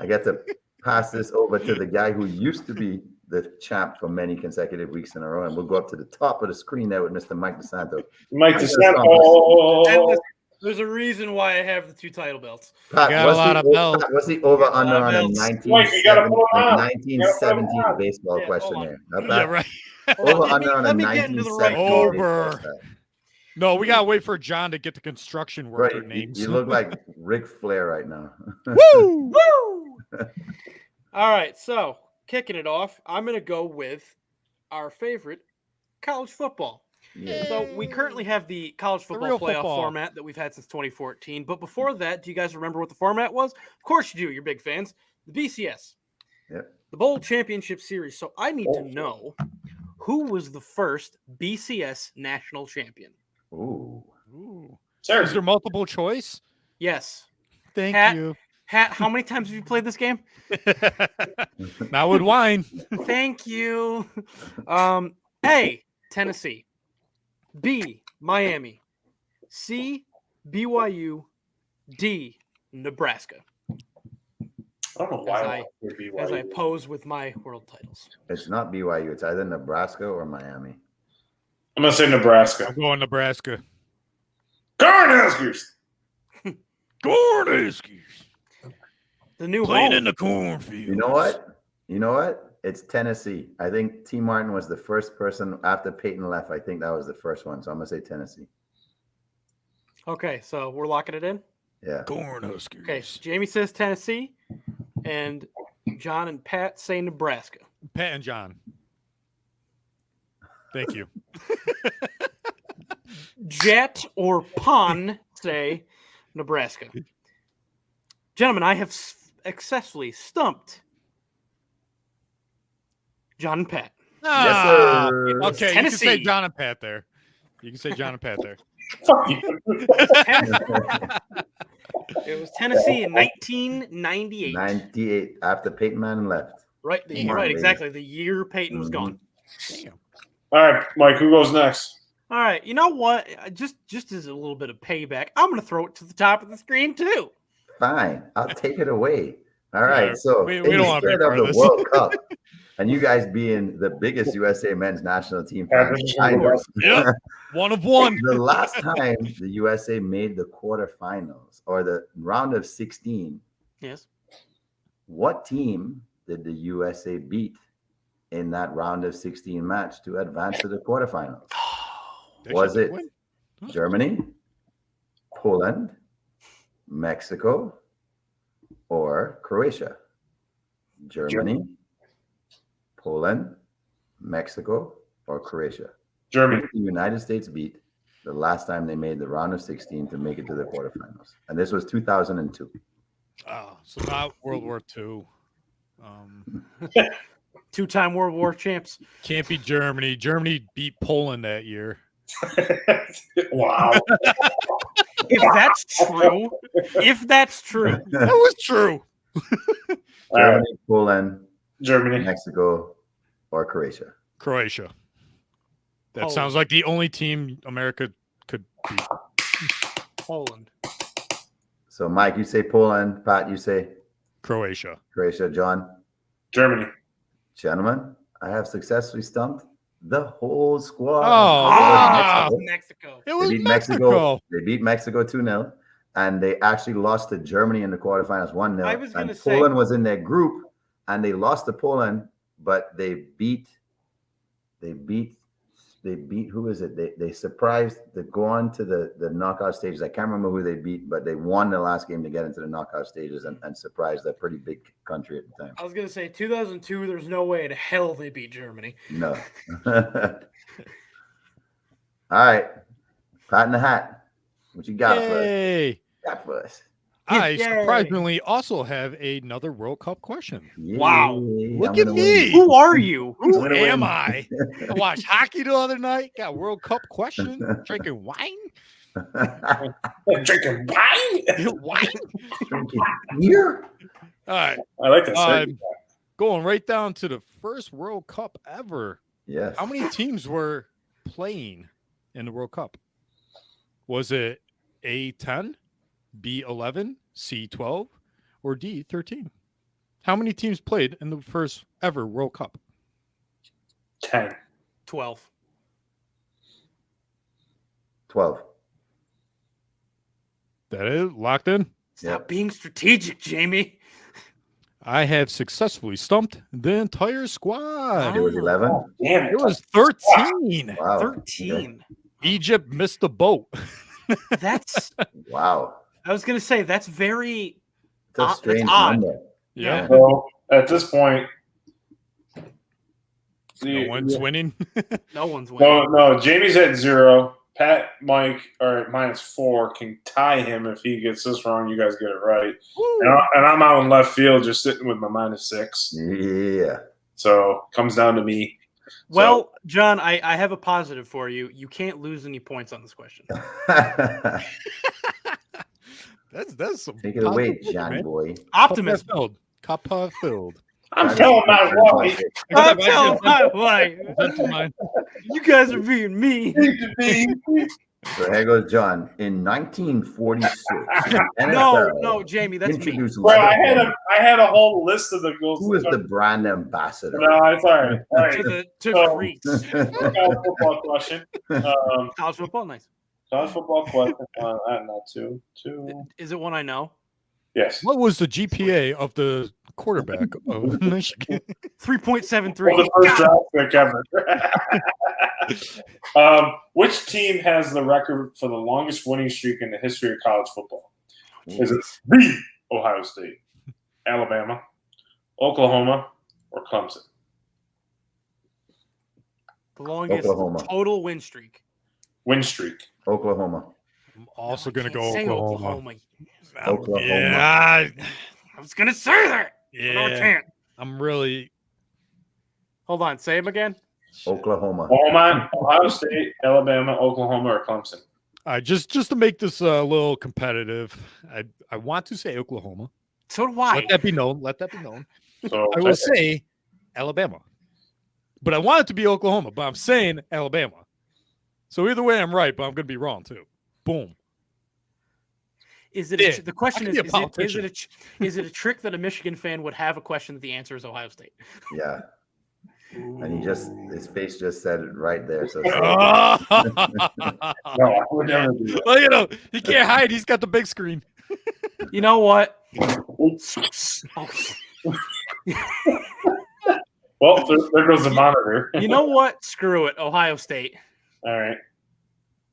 I get to pass this over to the guy who used to be the champ for many consecutive weeks in a row. And we'll go up to the top of the screen there with Mr. Mike DeSanto. Mike DeSanto. There's a reason why I have the 2 title belts. Pat, got a lot of belts. What's the over-under on a 1917 baseball question here? Yeah, right. Over-under on a 1917 over. No, we gotta wait for John to get the construction worker names. You look like Ric Flair right now. Woo! Woo! All right, so kicking it off, I'm gonna go with our favorite, college football. Yeah. So we currently have the college football playoff format that we've had since 2014. But before that, do you guys remember what the format was? Of course you do. You're big fans. The BCS. Yep. The Bowl Championship Series. So I need to know who was the first BCS national champion. Ooh. Is there multiple choice? Yes. Thank you. Hat, how many times have you played this game? Not with wine. Thank you. A, Tennessee. B, Miami. C, BYU. D, Nebraska. I don't know why as I pose with my world titles. It's not BYU. It's either Nebraska or Miami. I'm going to say Nebraska. I'm going Nebraska. Cornhuskers! Cornhuskers! The new playing home. in the cornfield. You know what? It's Tennessee. I think T. Martin was the first person after Peyton left. I think that was the first one. So I'm going to say Tennessee. Okay, so we're locking it in? Yeah. Cornhuskers. Okay, so Jamie says Tennessee, and John and Pat say Nebraska. Pat and John. Thank you. Jet or Pon say Nebraska. Gentlemen, I have successfully stumped John and Pat. Yes, sir. Okay, Tennessee. You can say John and Pat there. You can say John and Pat there. It was Tennessee in 1998. 98 after Peyton Manning left. Right, exactly. The year Peyton was gone. Damn. All right, Mike, who goes next? All right, you know what? Just as a little bit of payback, I'm going to throw it to the top of the screen too. Fine, I'll take it away. All right, so we don't want to be part of of the this. World Cup, and you guys being the biggest USA men's national team fans, Yep. One of one. The last time the USA made the quarterfinals or the round of 16, Yes. what team did the USA beat in that round of 16 match to advance to the quarterfinals? Was it Germany, Poland, Mexico, or Croatia? Germany, Poland, Mexico, or Croatia? Germany. The United States beat the last time they made the round of 16 to make it to the quarterfinals. And this was 2002. Oh, so not World War II. 2-time World War champs. Can't be Germany. Germany beat Poland that year. Wow. If that's true. That was true. Germany, Poland, Germany, Mexico, or Croatia? Croatia. That Poland. sounds like the only team America could beat. Poland. So, Mike, you say Poland. Pat, you say Croatia. Croatia. John? Germany. Gentlemen, I have successfully stumped the whole squad. Mexico. It was They beat Mexico. They beat Mexico 2-0, and they actually lost to Germany in the quarterfinals 1-0. I was gonna and say- Poland was in their group, and they lost to Poland, but they beat who is it? They surprised to go on to the knockout stages. I can't remember who they beat, but they won the last game to get into the knockout stages and surprised a pretty big country at the time. I was going to say 2002, there's no way in hell they beat Germany. No. All right. Pat in the hat. What you got for us? Yay. Got for us? I Yay. surprisingly also have another World Cup question. Wow. Look I'm at gonna me. win. Who are you? Who Winner am win. I? I watched hockey the other night. Got World Cup question. Drinking wine. Drinking wine. Wine. Drinking beer All right. I like that. Going right down to the first World Cup ever. Yes. How many teams were playing in the World Cup? Was it A10, B11, C12, or D13? How many teams played in the first ever World Cup? 10. 12. 12. That is locked in? Stop being strategic, Jamie. I have successfully stumped the entire squad. It was 11. Oh, damn it. It was 13. Wow. 13. Okay. Egypt missed the boat. That's Wow. I was gonna say that's very It's a strange odd. number. Yeah. So at this point, No one's winning. No one's winning. No. Jamie's at 0. Pat, Mike are at -4. Can tie him if he gets this wrong. You guys get it right. And I'm out in left field, just sitting with my -6. Yeah. So comes down to me. Well, John, I have a positive for you. You can't lose any points on this question. That's some Take it away, positive, John man. boy. Optimism. Copper filled. I'm telling my wife. I'm telling my wife. You guys are being mean. So here goes John. In 1946, No, Jamie, that's me. introduced Bro, I leather had a whole list of the goals. Who is the brand ambassador? No, it's all right. All right. To Greece. College football question. College football, nice. College football question. Not two. Is it one I know? Yes. What was the GPA of the quarterback of Michigan? 3.73. Well, the first draft pick ever. Which team has the record for the longest winning streak in the history of college football? Is it B, Ohio State, Alabama, Oklahoma, or Clemson? The longest Oklahoma. total win streak. Win streak. Oklahoma. I'm also going to Can't go say Oklahoma. Oklahoma. Yeah. I was going to say that. No, I Yeah. can't. I'm really. Hold on. Say him again. Oklahoma. Ohio State, Alabama, Oklahoma, or Clemson? Just to make this a little competitive, I want to say Oklahoma. So do I. Let that be known. So I will say Alabama. But I want it to be Oklahoma, but I'm saying Alabama. So either way, I'm right, but I'm going to be wrong too. Boom. Is it the question I can be a is it a trick that a Michigan fan would have a question that the answer is Ohio State? Yeah. And his face just said it right there. So No, I would never do that. well, he can't hide. He's got the big screen. You know what? Well, there goes the monitor. You know what? Screw it. Ohio State. All right.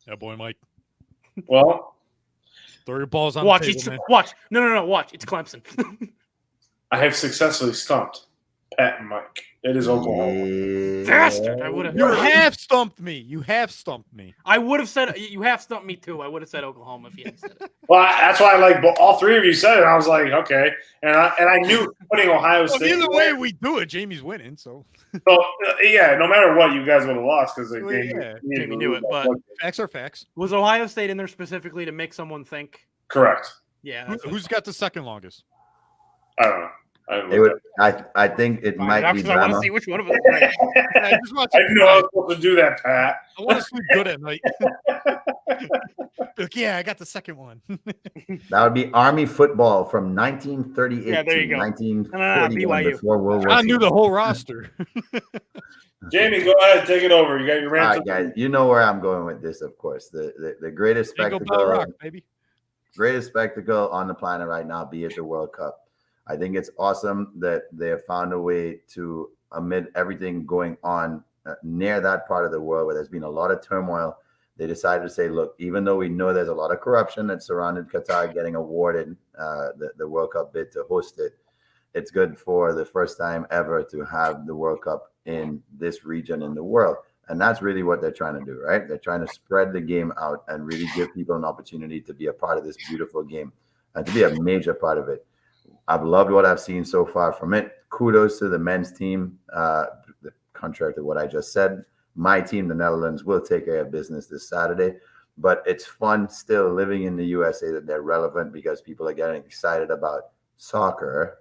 Yeah, boy, Mike. Well, Throw your balls on Watch. the table, man. Watch. No. Watch. It's Clemson. I have successfully stumped Pat and Mike. It is Oklahoma. Bastard. I would have. You have stumped me. You have stumped me. I would have said you have stumped me too. I would have said Oklahoma if you hadn't said it. Well, that's why all three of you said it. I was like, okay, and I knew putting Ohio Well, State. either way we do it, Jamie's winning. So yeah, no matter what, you guys would have lost because Jamie knew it, but facts are facts. was Ohio State in there specifically to make someone think? correct. Yeah. Who's got the second longest? I don't know. I think it might be I want drama. to see which one of us. Is right. I just want I to didn't know I was supposed to do that, Pat. I want to sleep good at night. Like, yeah, I got the second one. That would be Army football from 1938 Yeah, there you to go. 1941 BYU. before World War I II. knew the whole roster. Jamie, go ahead, take it over. You got your All rant. right, guys, you know where I'm going with this, of course. The greatest Jingle spectacle, bell rock, baby. greatest spectacle on the planet right now, be it the World Cup. I think it's awesome that they have found a way to, amid everything going on near that part of the world where there's been a lot of turmoil, they decided to say, look, even though we know there's a lot of corruption that surrounded Qatar getting awarded the World Cup bid to host it, it's good for the first time ever to have the World Cup in this region in the world. And that's really what they're trying to do, right? They're trying to spread the game out and really give people an opportunity to be a part of this beautiful game and to be a major part of it. I've loved what I've seen so far from it. Kudos to the men's team. Contrary to what I just said, my team, the Netherlands, will take care of business this Saturday. But it's fun still living in the USA that they're relevant because people are getting excited about soccer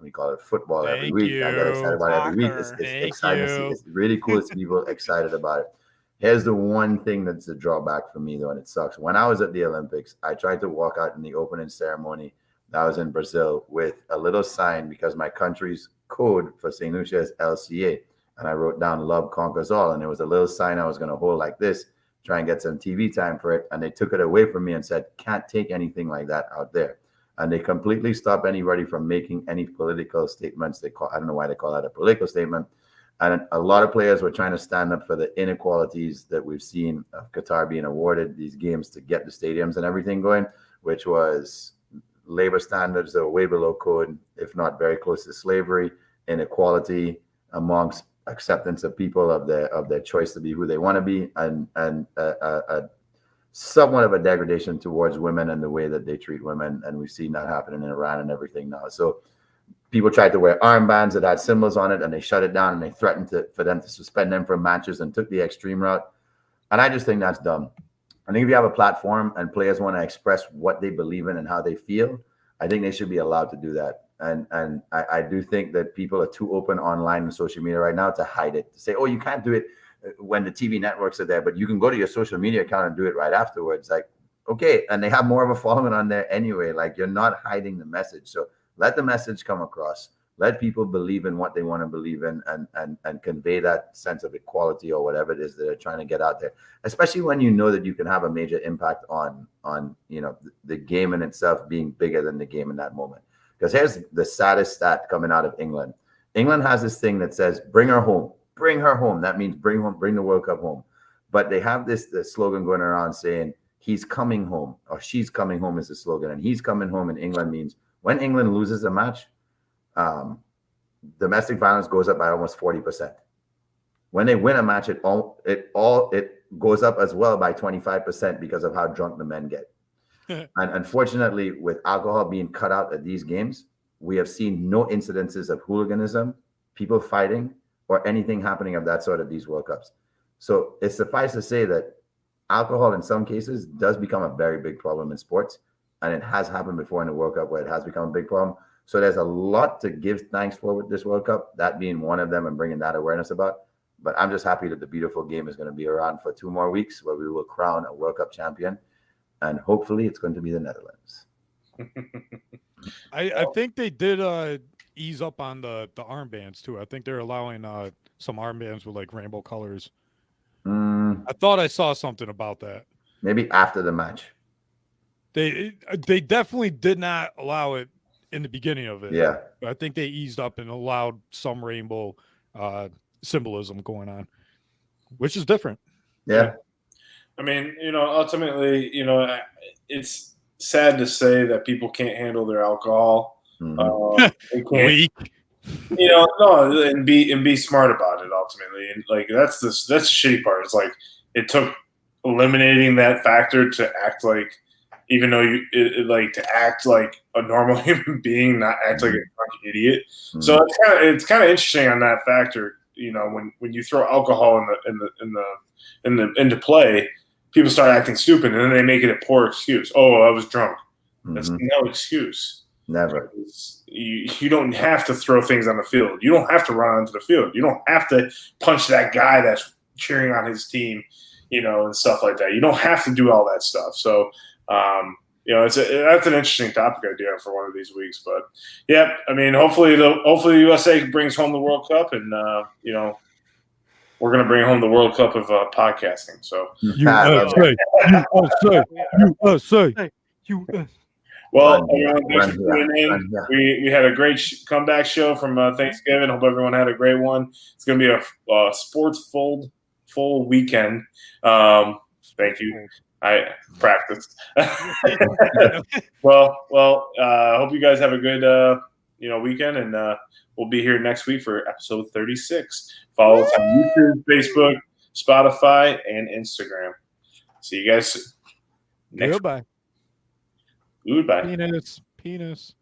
We call it football every week. I get excited about it every week. It's exciting to see. It's really cool to see people excited about it. Here's the one thing that's a drawback for me, though, and it sucks. When I was at the Olympics, I tried to walk out in the opening ceremony that was in Brazil with a little sign because my country's code for St. Lucia is LCA. And I wrote down "Love Conquers All." And there was a little sign I was going to hold like this, try and get some TV time for it. And they took it away from me and said, can't take anything like that out there. And they completely stopped anybody from making any political statements. I don't know why they call that a political statement. And a lot of players were trying to stand up for the inequalities that we've seen of Qatar being awarded these games to get the stadiums and everything going, which was labor standards that were way below code, if not very close to slavery, inequality amongst acceptance of people of their choice to be who they want to be, and somewhat of a degradation towards women and the way that they treat women. And we've seen that happen in Iran and everything now. So people tried to wear armbands that had symbols on it, and they shut it down, and they threatened for them to suspend them from matches and took the extreme route. And I just think that's dumb. I think if you have a platform and players want to express what they believe in and how they feel, I think they should be allowed to do that. And I do think that people are too open online and social media right now to hide it, to say, oh, you can't do it when the TV networks are there, but you can go to your social media account and do it right afterwards. Like, okay. And they have more of a following on there anyway. Like, you're not hiding the message. So let the message come across. Let people believe in what they want to believe in, and convey that sense of equality or whatever it is that they're trying to get out there, especially when you know that you can have a major impact on the game in itself being bigger than the game in that moment. Because here's the saddest stat coming out of England. England has this thing that says, bring her home. Bring her home. That means bring the World Cup home. But they have this slogan going around saying, he's coming home, or she's coming home is the slogan. And he's coming home in England means when England loses a match, domestic violence goes up by almost 40%. When they win a match, it goes up as well by 25% because of how drunk the men get. And unfortunately, with alcohol being cut out at these games, we have seen no incidences of hooliganism, people fighting, or anything happening of that sort at these World Cups. So it's suffice to say that alcohol in some cases does become a very big problem in sports. And it has happened before in the World Cup where it has become a big problem. So there's a lot to give thanks for with this World Cup, that being one of them and bringing that awareness about. But I'm just happy that the beautiful game is going to be around for 2 more weeks where we will crown a World Cup champion. And hopefully it's going to be the Netherlands. I think they did ease up on the armbands too. I think they're allowing some armbands with like rainbow colors. I thought I saw something about that. Maybe after the match. They definitely did not allow it in the beginning of it. Yeah. But I think they eased up and allowed some rainbow symbolism going on, which is different. Yeah. I mean, ultimately, it's sad to say that people can't handle their alcohol. They can't, no, and be smart about it ultimately. And like that's the shitty part. It's like it took eliminating that factor to act like, even though to act like a normal human being, not act like a drunk idiot. So it's kind of interesting on that factor. When you throw alcohol into play, people start acting stupid, and then they make it a poor excuse. Oh, I was drunk. That's no excuse. Never. You don't have to throw things on the field. You don't have to run onto the field. You don't have to punch that guy that's cheering on his team, and stuff like that. You don't have to do all that stuff. So, that's an interesting topic idea for one of these weeks. But yeah, I mean, hopefully the USA brings home the World Cup, and we're going to bring home the World Cup of podcasting. So USA. Well, everyone, thanks for tuning in. We had a great comeback show from Thanksgiving. Hope everyone had a great one. It's going to be a sports full weekend. Thank you. I practiced. Well. Hope you guys have a good weekend, and we'll be here next week for episode 36. Follow us on YouTube, Facebook, Spotify, and Instagram. See you guys next week. Goodbye. Goodbye. Penis.